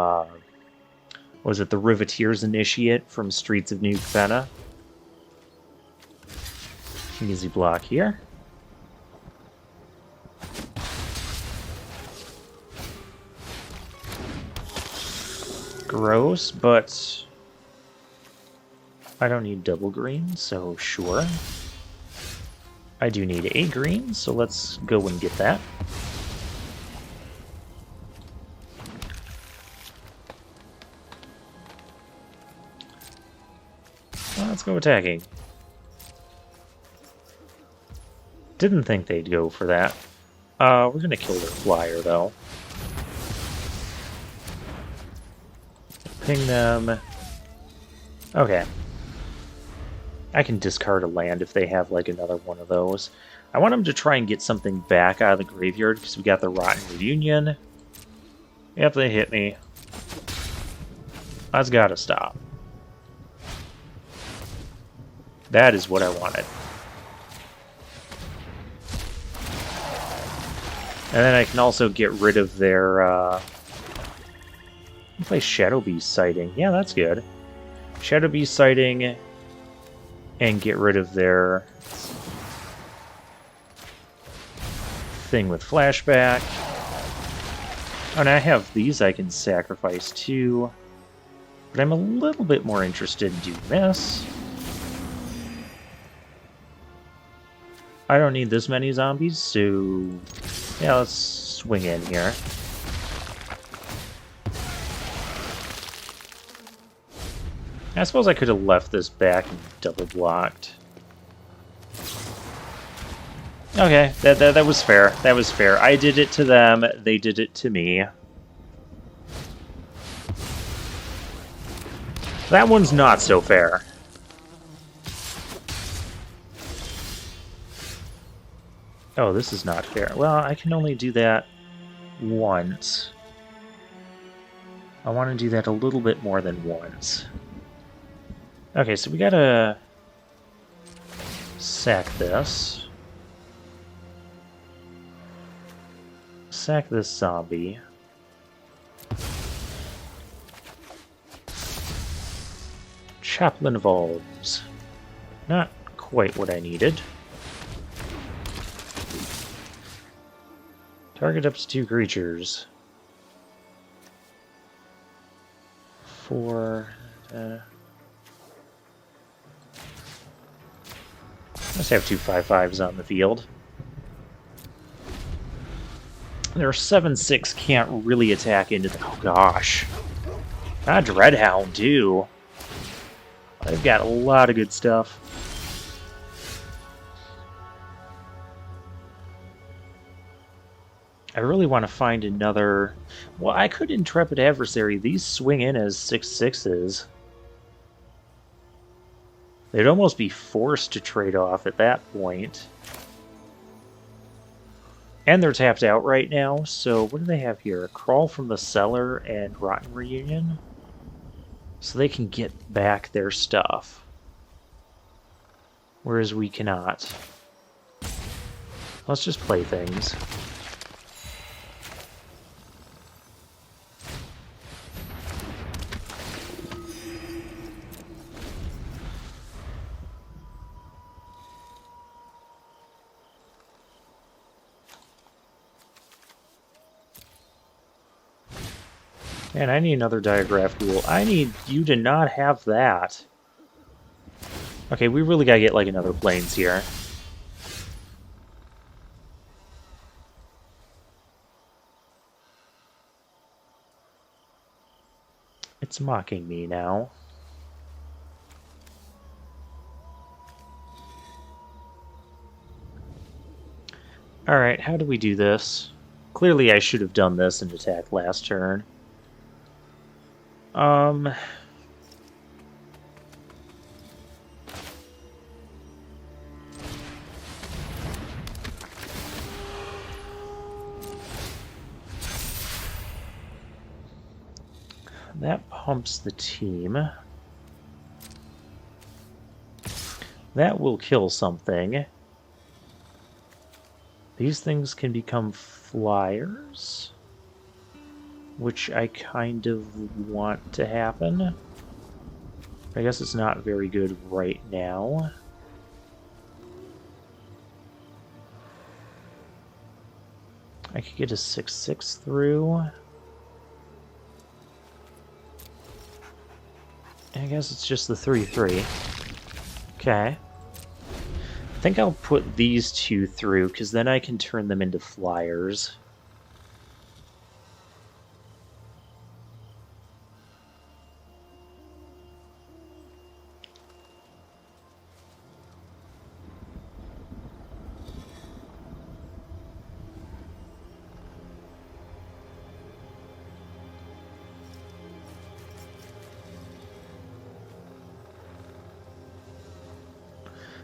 was it the Riveteer's Initiate from Streets of New Capenna? Easy block here. Gross, but I don't need double green, so sure. I do need a green, so let's go and get that. Well, let's go attacking. Didn't think they'd go for that. We're gonna kill their flyer, though. Ping them. Okay. I can discard a land if they have, like, another one of those. I want them to try and get something back out of the graveyard, because we got the Rotten Reunion. Yep, they hit me. That's gotta stop. That is what I wanted. And then I can also get rid of their, play Shadow Beast Sighting. Yeah, that's good. Shadow Beast Sighting, and get rid of their thing with Flashback. Oh, and I have these I can sacrifice too. But I'm a little bit more interested in doing this. I don't need this many zombies, so yeah, let's swing in here. I suppose I could have left this back and double blocked. Okay, that was fair. That was fair. I did it to them, they did it to me. That one's not so fair. Oh, this is not fair. Well, I can only do that once. I want to do that a little bit more than once. Okay, so we gotta sack this. Sack this zombie. Chaplain Evolves. Not quite what I needed. Target up to 2 creatures. 4... Let's have 2 5/5s on the field. Their 7/6 can't really attack into the... Oh gosh. Ah, Dreadhound too. They've got a lot of good stuff. I really want to find another... Well, I could Intrepid Adversary. These swing in as 6/6s. They'd almost be forced to trade off at that point. And they're tapped out right now, so what do they have here? Crawl from the Cellar and Rotten Reunion? So they can get back their stuff. Whereas we cannot. Let's just play things. Man, I need another Diagraph Duel. I need you to not have that. Okay, we really gotta get, like, another Plains here. It's mocking me now. Alright, how do we do this? Clearly I should have done this and attacked last turn. That pumps the team. That will kill something. These things can become flyers, which I kind of want to happen. I guess it's not very good right now. I could get a 6/6 through. I guess it's just the 3/3. Okay. I think I'll put these two through, because then I can turn them into flyers.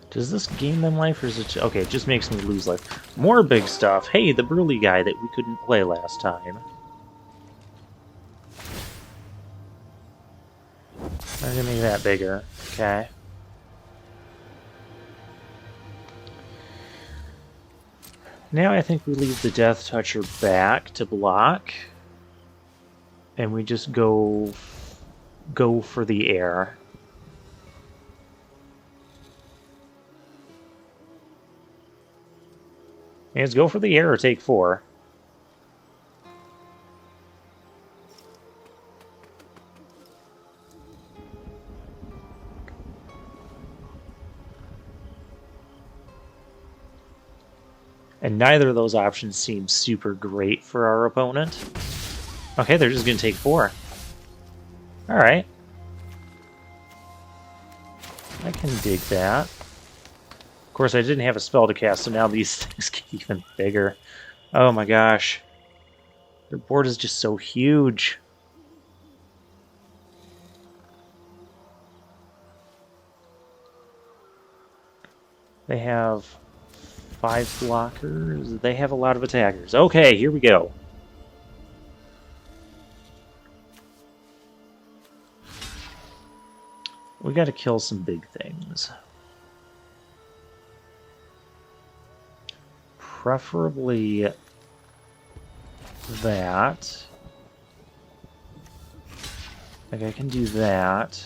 Does this gain them life, or is it... Okay, it just makes me lose life. More big stuff. Hey, the burly guy that we couldn't play last time. I'm gonna make that bigger. Okay. Now I think we leave the Death Toucher back to block. And we just go for the air. Let's go for the air or take 4. And neither of those options seem super great for our opponent. Okay, they're just going to take 4. Alright. I can dig that. Of course, I didn't have a spell to cast, so now these things get even bigger. Oh my gosh. Their board is just so huge. They have 5 blockers. They have a lot of attackers. Okay, here we go. We gotta kill some big things. Preferably that. Like, I can do that.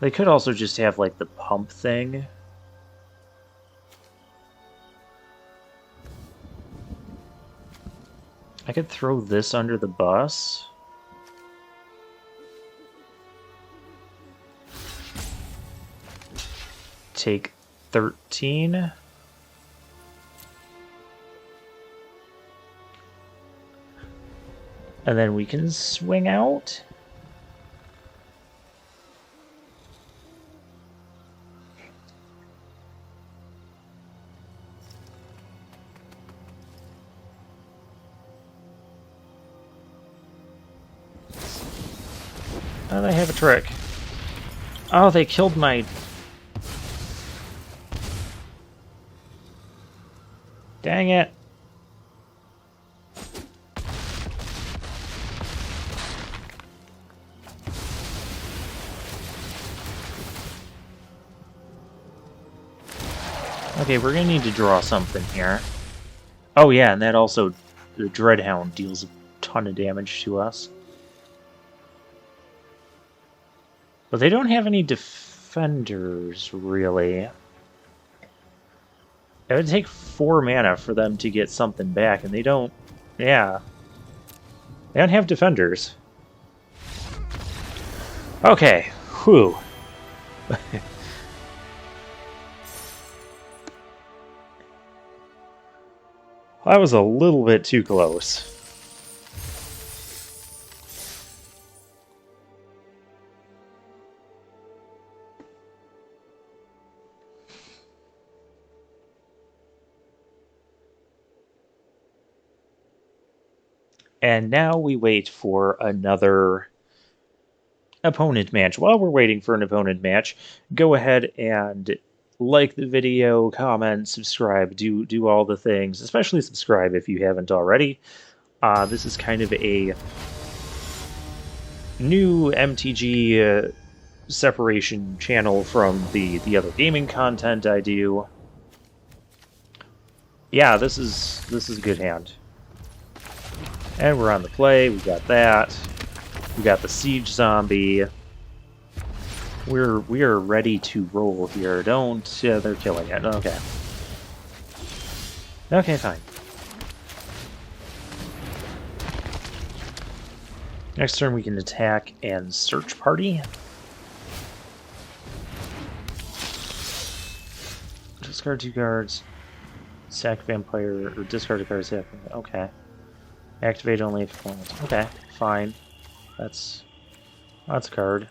They could also just have, like, the pump thing. I could throw this under the bus. Take 13. And then we can swing out. Oh, they have a trick. Oh, they killed my... Dang it. Okay, we're gonna need to draw something here. Oh yeah, and that also... The Dreadhound deals a ton of damage to us. But they don't have any defenders, really. It would take 4 mana for them to get something back, and they don't... Yeah. They don't have defenders. Okay. Whew. That was a little bit too close. And now we wait for another opponent match. While we're waiting for an opponent match, go ahead and like the video, comment, subscribe, do all the things. Especially subscribe if you haven't already. This is kind of a new MTG separation channel from the other gaming content I do. Yeah, this is a good hand. And we're on the play. We got that. We got the siege zombie. We are ready to roll here. Don't. They're killing it. Okay. Okay, fine. Next turn we can attack and search party. Discard 2 cards. Sack vampire, or discard a card, sack vampire. Okay. Activate only if it wants. Okay, fine. That's a card.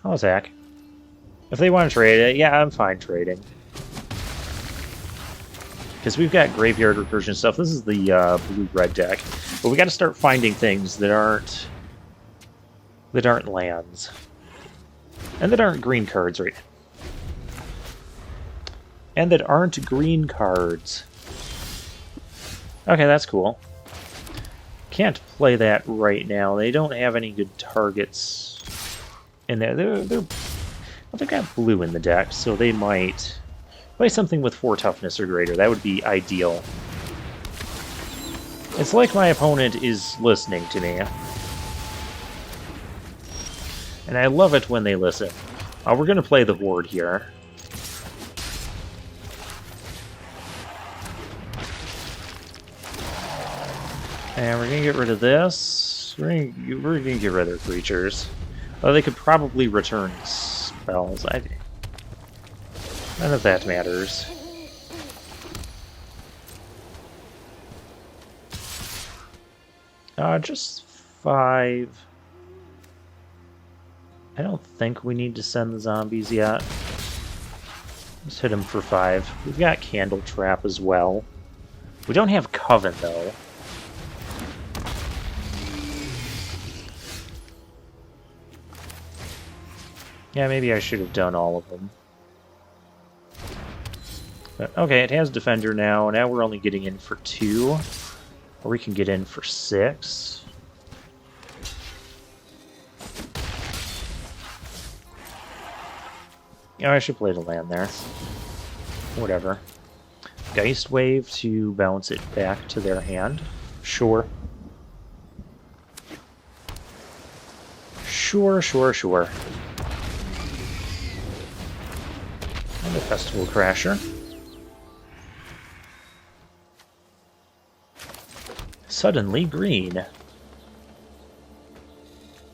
I'll attack. If they want to trade it, yeah, I'm fine trading. Because we've got graveyard recursion stuff. This is the blue-red deck. But we got to start finding things that aren't lands. And that aren't green cards, right? And that aren't green cards. Okay, that's cool. Can't play that right now. They don't have any good targets in there. They've got blue in the deck, so they might play something with 4 toughness or greater. That would be ideal. It's like my opponent is listening to me. And I love it when they listen. We're going to play the Horde here. And we're going to get rid of this. We're going to get rid of their creatures. Although they could probably return spells. None of that matters. Just 5. I don't think we need to send the zombies yet. Let's hit them for 5. We've got Candle Trap as well. We don't have Coven, though. Yeah, maybe I should have done all of them. But, okay, it has Defender now. Now we're only getting in for 2. Or we can get in for 6. Oh, I should play the land there. Whatever. Geist Wave to bounce it back to their hand. Sure. Sure. And a Festival Crasher. Suddenly green.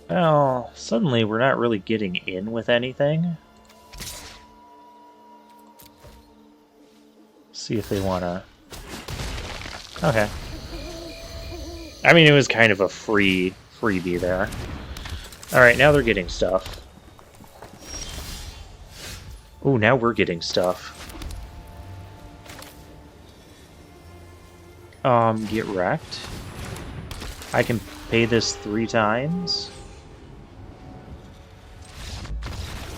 Well, suddenly we're not really getting in with anything. See if they want to... Okay. I mean, it was kind of a freebie there. Alright, now they're getting stuff. Ooh, now we're getting stuff. Get wrecked. I can pay this 3 times.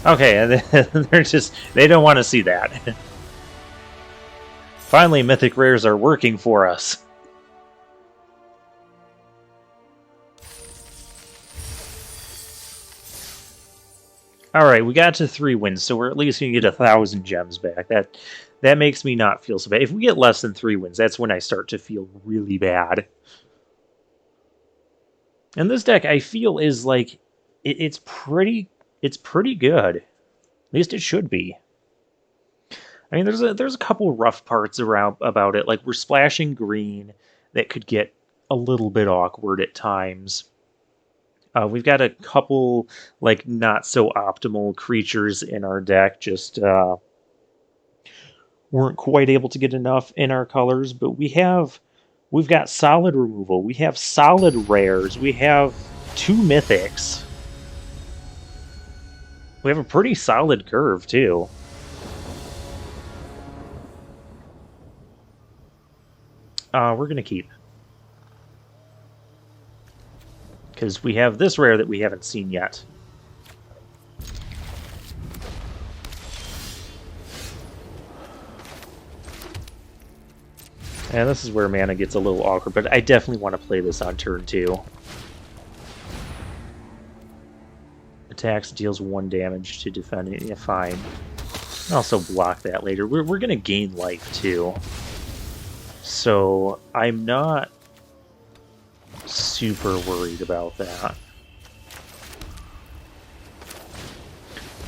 Okay, they're just... They don't want to see that. Finally, Mythic Rares are working for us. Alright, we got to 3 wins, so we're at least going to get 1,000 gems back. That makes me not feel so bad. If we get less than 3 wins, that's when I start to feel really bad. And this deck, I feel, is like... It's pretty good. At least it should be. I mean, there's a couple rough parts about it. Like, we're splashing green that could get a little bit awkward at times. We've got a couple, like, not so optimal creatures in our deck. Just weren't quite able to get enough in our colors. But we've got solid removal. We have solid rares. We have 2 mythics. We have a pretty solid curve, too. We're going to keep. Because we have this rare that we haven't seen yet. And this is where mana gets a little awkward, but I definitely want to play this on turn 2. Attacks, deals 1 damage to defend it. Yeah, fine. I'll also block that later. We're going to gain life, too. So I'm not super worried about that.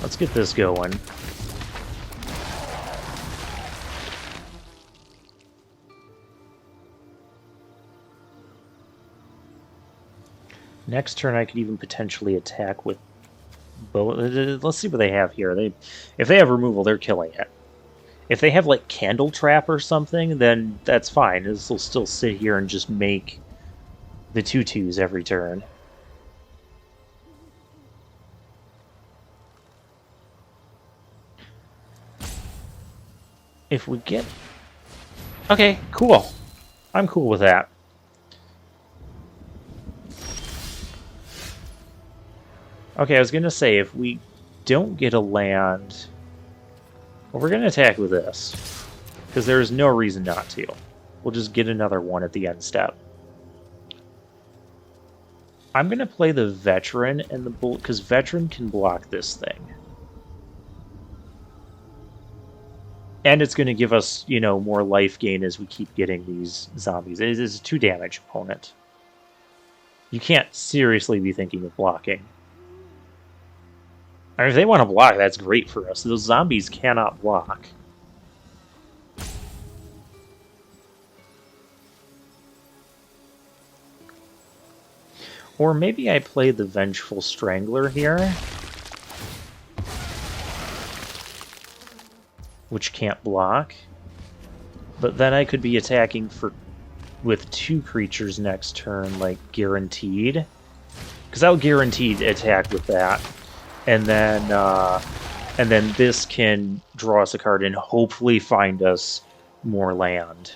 Let's get this going. Next turn I could even potentially attack with both. Let's see what they have here. If they have removal, they're killing it. If they have like Candle Trap or something, then that's fine. This will still sit here and just make the 2/2s every turn. If we get... Okay, cool. I'm cool with that. Okay, I was going to say, if we don't get a land... Well, we're going to attack with this. Because there is no reason not to. We'll just get another one at the end step. I'm going to play the Veteran and the Bull, because Veteran can block this thing. And it's going to give us, you know, more life gain as we keep getting these zombies. It is a 2 damage opponent. You can't seriously be thinking of blocking. I mean, if they want to block, that's great for us. Those zombies cannot block. Or maybe I play the Vengeful Strangler here, which can't block. But then I could be attacking with 2 creatures next turn, like guaranteed. Because I'll guaranteed attack with that. And then this can draw us a card and hopefully find us more land.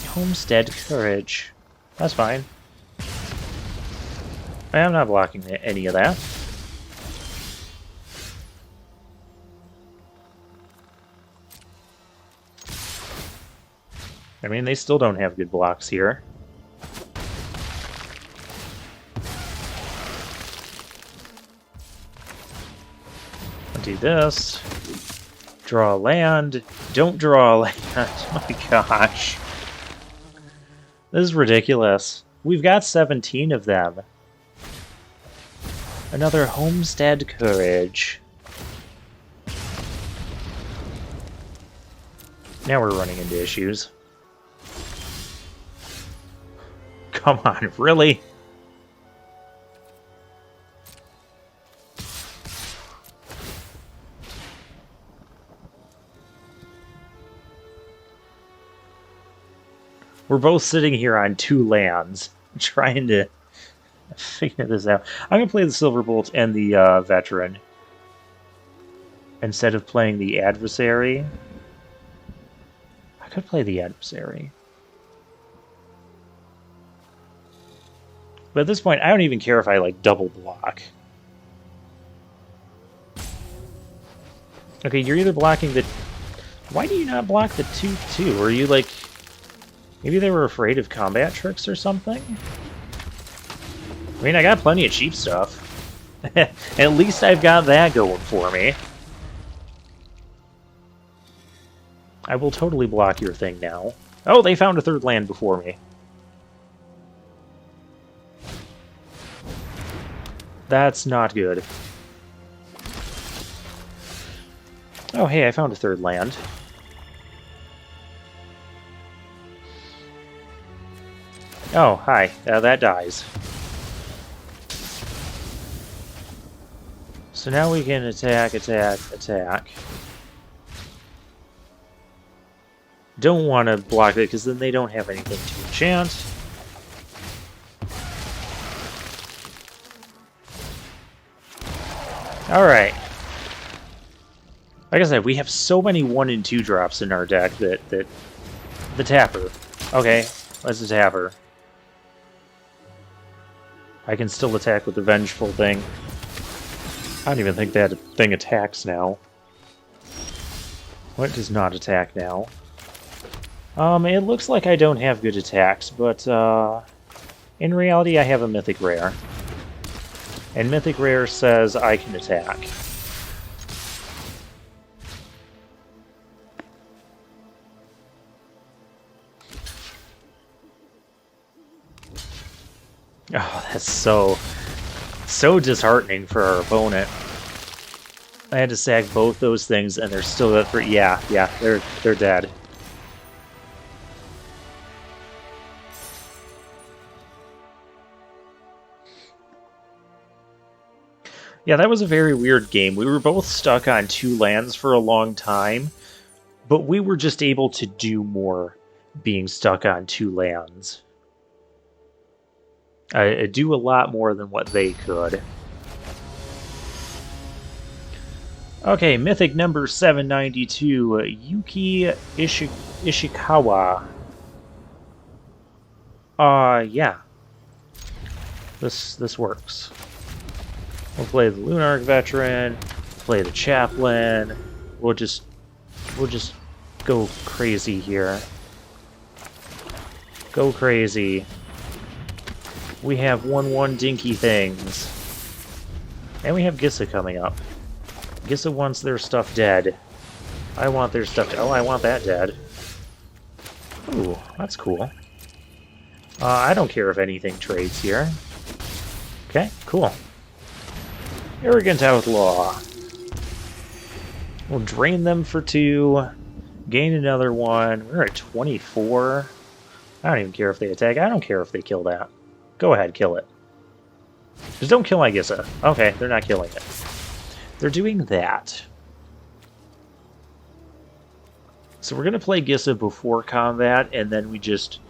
Homestead Courage. That's fine. I'm not blocking any of that. I mean, they still don't have good blocks here. I'll do this. Draw a land. Don't draw a land. Oh my gosh. This is ridiculous. We've got 17 of them. Another Homestead Courage. Now we're running into issues. Come on, really? We're both sitting here on 2 lands, trying to figure this out. I'm going to play the Silverbolt and the Veteran instead of playing the Adversary. I could play the Adversary. But at this point, I don't even care if I, like, double block. Okay, you're either blocking the... Why do you not block the 2/2? Are you, like... Maybe they were afraid of combat tricks or something? I mean, I got plenty of cheap stuff. At least I've got that going for me. I will totally block your thing now. Oh, they found a 3rd land before me. That's not good. Oh, hey, I found a 3rd land. Oh, hi. That dies. So now we can attack, attack, attack. Don't want to block it, because then they don't have anything to enchant. Alright. Like I said, we have so many 1 and 2 drops in our deck that the Tapper. Okay, let's the Tapper. I can still attack with the Vengeful thing. I don't even think that thing attacks now. What does not attack now? It looks like I don't have good attacks, but in reality I have a Mythic Rare. And Mythic Rare says I can attack. Oh, that's so disheartening for our opponent. I had to sack both those things, and they're still at 3. Yeah, they're dead. Yeah, that was a very weird game. We were both stuck on 2 lands for a long time, but we were just able to do more being stuck on 2 lands. I do a lot more than what they could. Okay, Mythic number 792, Yuki Ishikawa. Yeah. This works. We'll play the Lunarch Veteran, play the Chaplain. We'll just go crazy here. Go crazy. We have 1/1 dinky things. And we have Gissa coming up. Gissa wants their stuff dead. I want their stuff dead. Oh, I want that dead. Ooh, that's cool. I don't care if anything trades here. Okay, cool. Arrogant Outlaw. We'll drain them for 2. Gain another 1. We're at 24. I don't even care if they attack. I don't care if they kill that. Go ahead, kill it. Just don't kill my Gissa. Okay, they're not killing it. They're doing that. So we're going to play Gissa before combat, and then we just...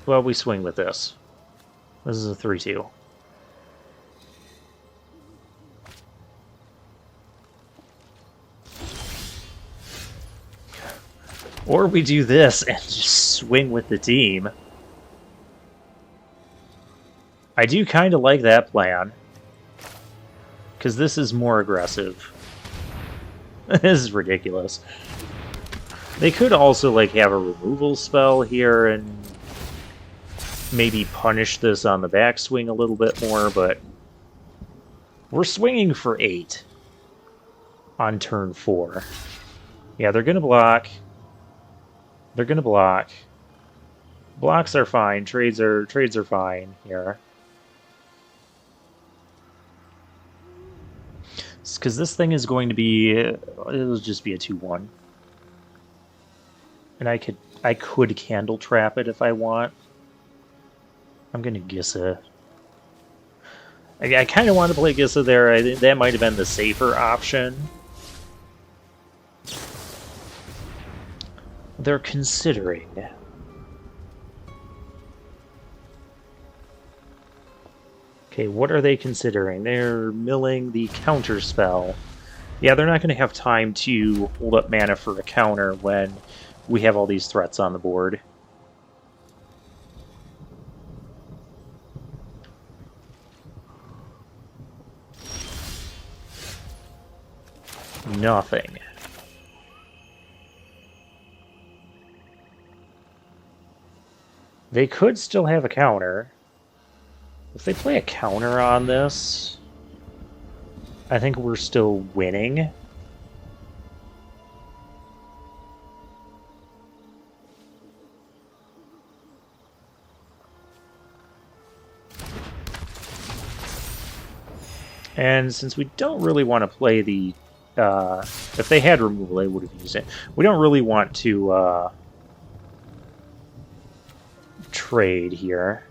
Well, we swing with this. This is a 3-2. Or we do this and just swing with the team. I do kind of like that plan. Because this is more aggressive. This is ridiculous. They could also, like, have a removal spell here and maybe punish this on the backswing a little bit more, but we're swinging for 8 on turn 4. Yeah, they're going to block. They're going to block. Blocks are fine. Trades are fine here. Because this thing is going to be... It'll just be a 2-1. And I could Candle Trap it if I want. I'm going to Gissa. I kind of want to play Gissa there. That might have been the safer option. They're considering. Okay, what are they considering? They're milling the counter spell. Yeah, they're not going to have time to hold up mana for a counter when we have all these threats on the board. Nothing. They could still have a counter. If they play a counter on this, I think we're still winning. And since we don't really want to play the... if they had removal, they would have used it. We don't really want to trade here.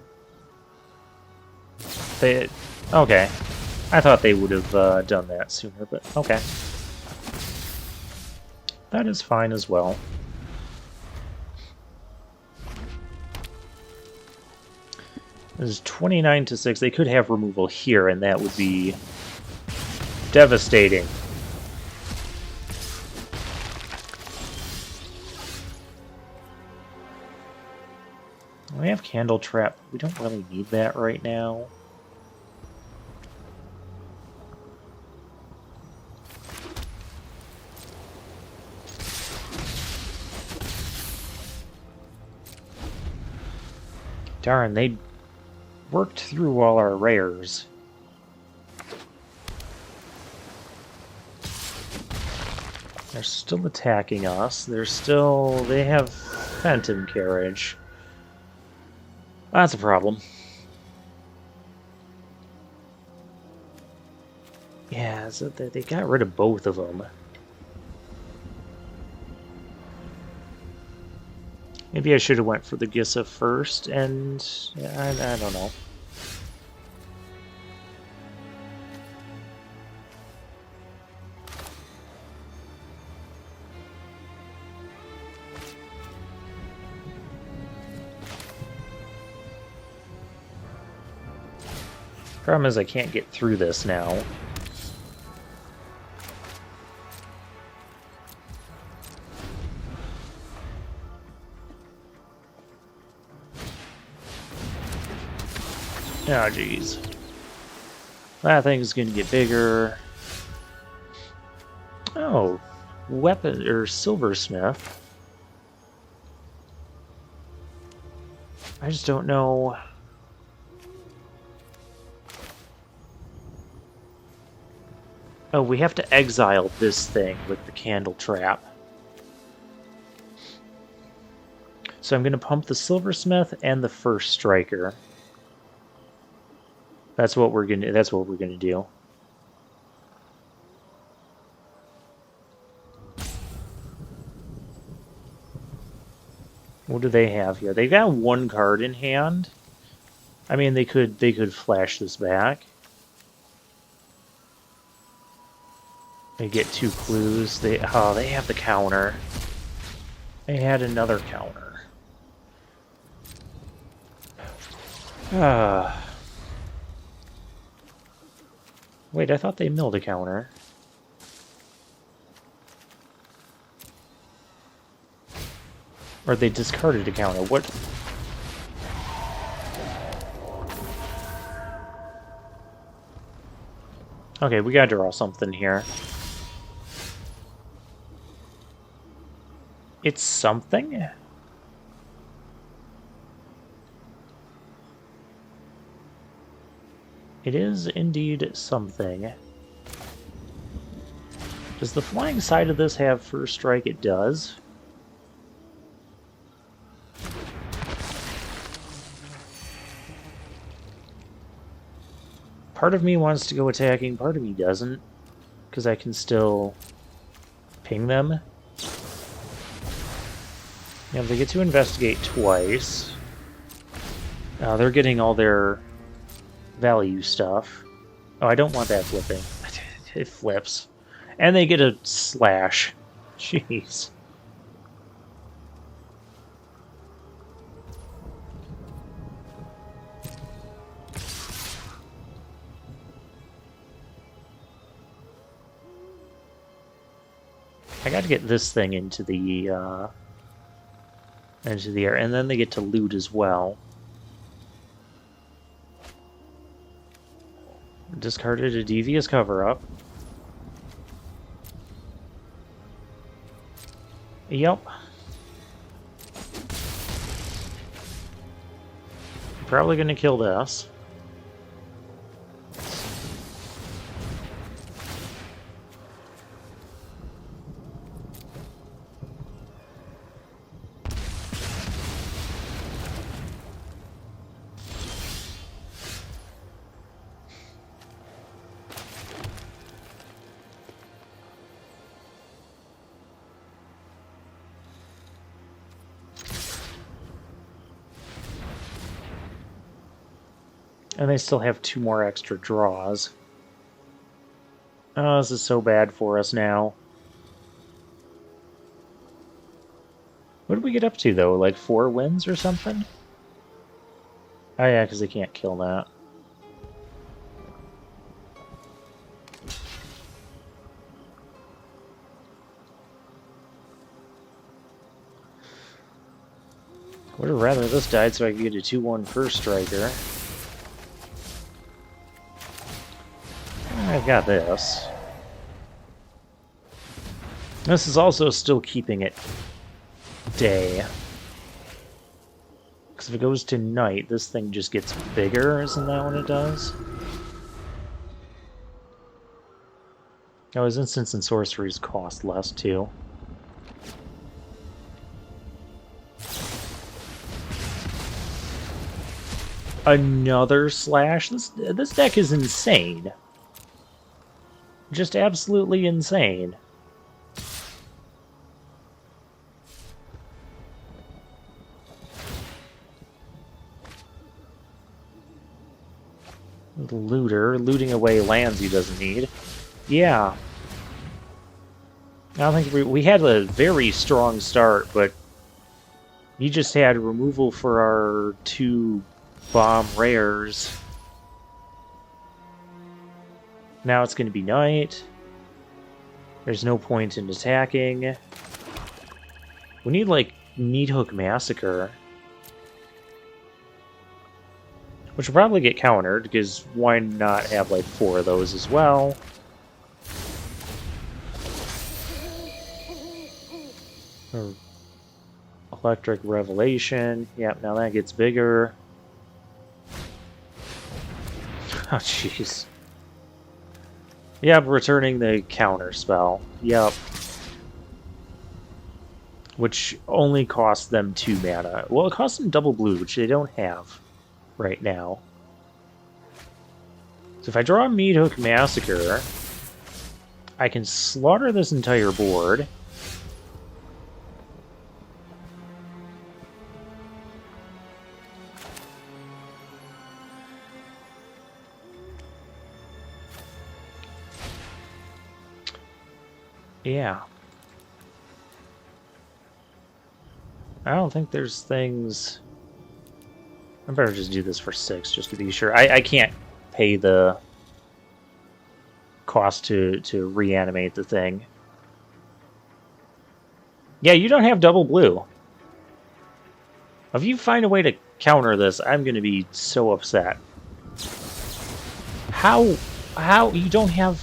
Okay. I thought they would have done that sooner, but okay. That is fine as well. This is 29-6. They could have removal here, and that would be devastating. We have Candle Trap. We don't really need that right now. Darn, they worked through all our rares. They're still attacking us. They have Phantom Carriage. That's a problem. Yeah, so they got rid of both of them. Maybe I should have went for the Gissa first, and I don't know. Problem is I can't get through this now. Oh, jeez. That thing's gonna get bigger. Oh, weapon or silversmith. I just don't know. Oh, we have to exile this thing with the candle trap. So I'm gonna pump the silversmith and the first striker. That's what we're gonna do. What do they have here? They've got one card in hand. I mean, they could flash this back. They get 2 clues. They have the counter. They had another counter. Wait, I thought they milled a counter. Or they discarded a counter. What? Okay, we gotta draw something here. It's something? It is indeed something. Does the flying side of this have first strike? It does. Part of me wants to go attacking, part of me doesn't, because I can still ping them. Yeah, they get to investigate twice. They're getting all their value stuff. Oh, I don't want that flipping. It flips. And they get a slash. Jeez. I gotta get this thing into the air, and then they get to loot as well. Discarded a devious cover-up. Yep. Probably gonna kill this. And they still have 2 more extra draws. Oh, this is so bad for us now. What did we get up to, though? Like 4 wins or something? Oh yeah, because they can't kill that. Would have rather this died so I could get a 2-1 first striker. I've got this. This is also still keeping it day. Because if it goes to night, this thing just gets bigger, isn't that what it does? Oh, his instants and sorceries cost less, too. Another slash? This deck is insane. Just absolutely insane. The looter, looting away lands he doesn't need. Yeah. I don't think we had a very strong start, but he just had removal for our 2 bomb rares. Now it's going to be night. There's no point in attacking. We need, like, Meathook Massacre. Which will probably get countered, because why not have, like, 4 of those as well? Or Electric Revelation. Yep, now that gets bigger. Oh, jeez. Yep, returning the counter spell. Yep. Which only costs them 2 mana. Well, it costs them double blue, which they don't have right now. So if I draw a Meathook Massacre, I can slaughter this entire board. Yeah. I don't think there's things... I better just do this for 6, just to be sure. I can't pay the cost to reanimate the thing. Yeah, you don't have double blue. If you find a way to counter this, I'm going to be so upset. How you don't have...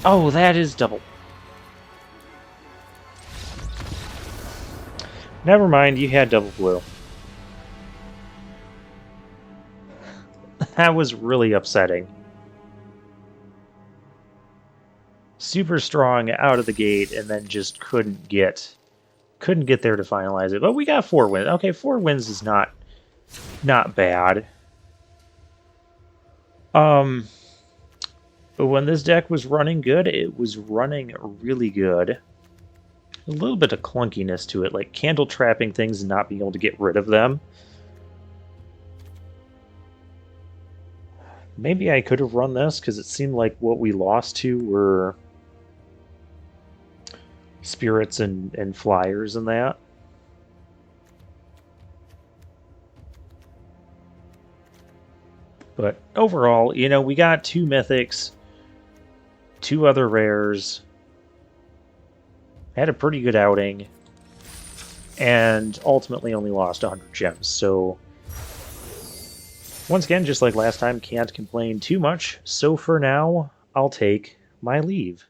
Oh, that is double. Never mind, you had double blue. That was really upsetting. Super strong out of the gate, and then just couldn't get there to finalize it. But we got 4 wins. Okay, 4 wins is not bad. But when this deck was running good, it was running really good. A little bit of clunkiness to it, like candle trapping things and not being able to get rid of them. Maybe I could have run this, because it seemed like what we lost to were spirits and flyers and that. But overall, you know, we got 2 mythics, 2 other rares, had a pretty good outing, and ultimately only lost 100 gems. So, once again, just like last time, can't complain too much. So for now, I'll take my leave.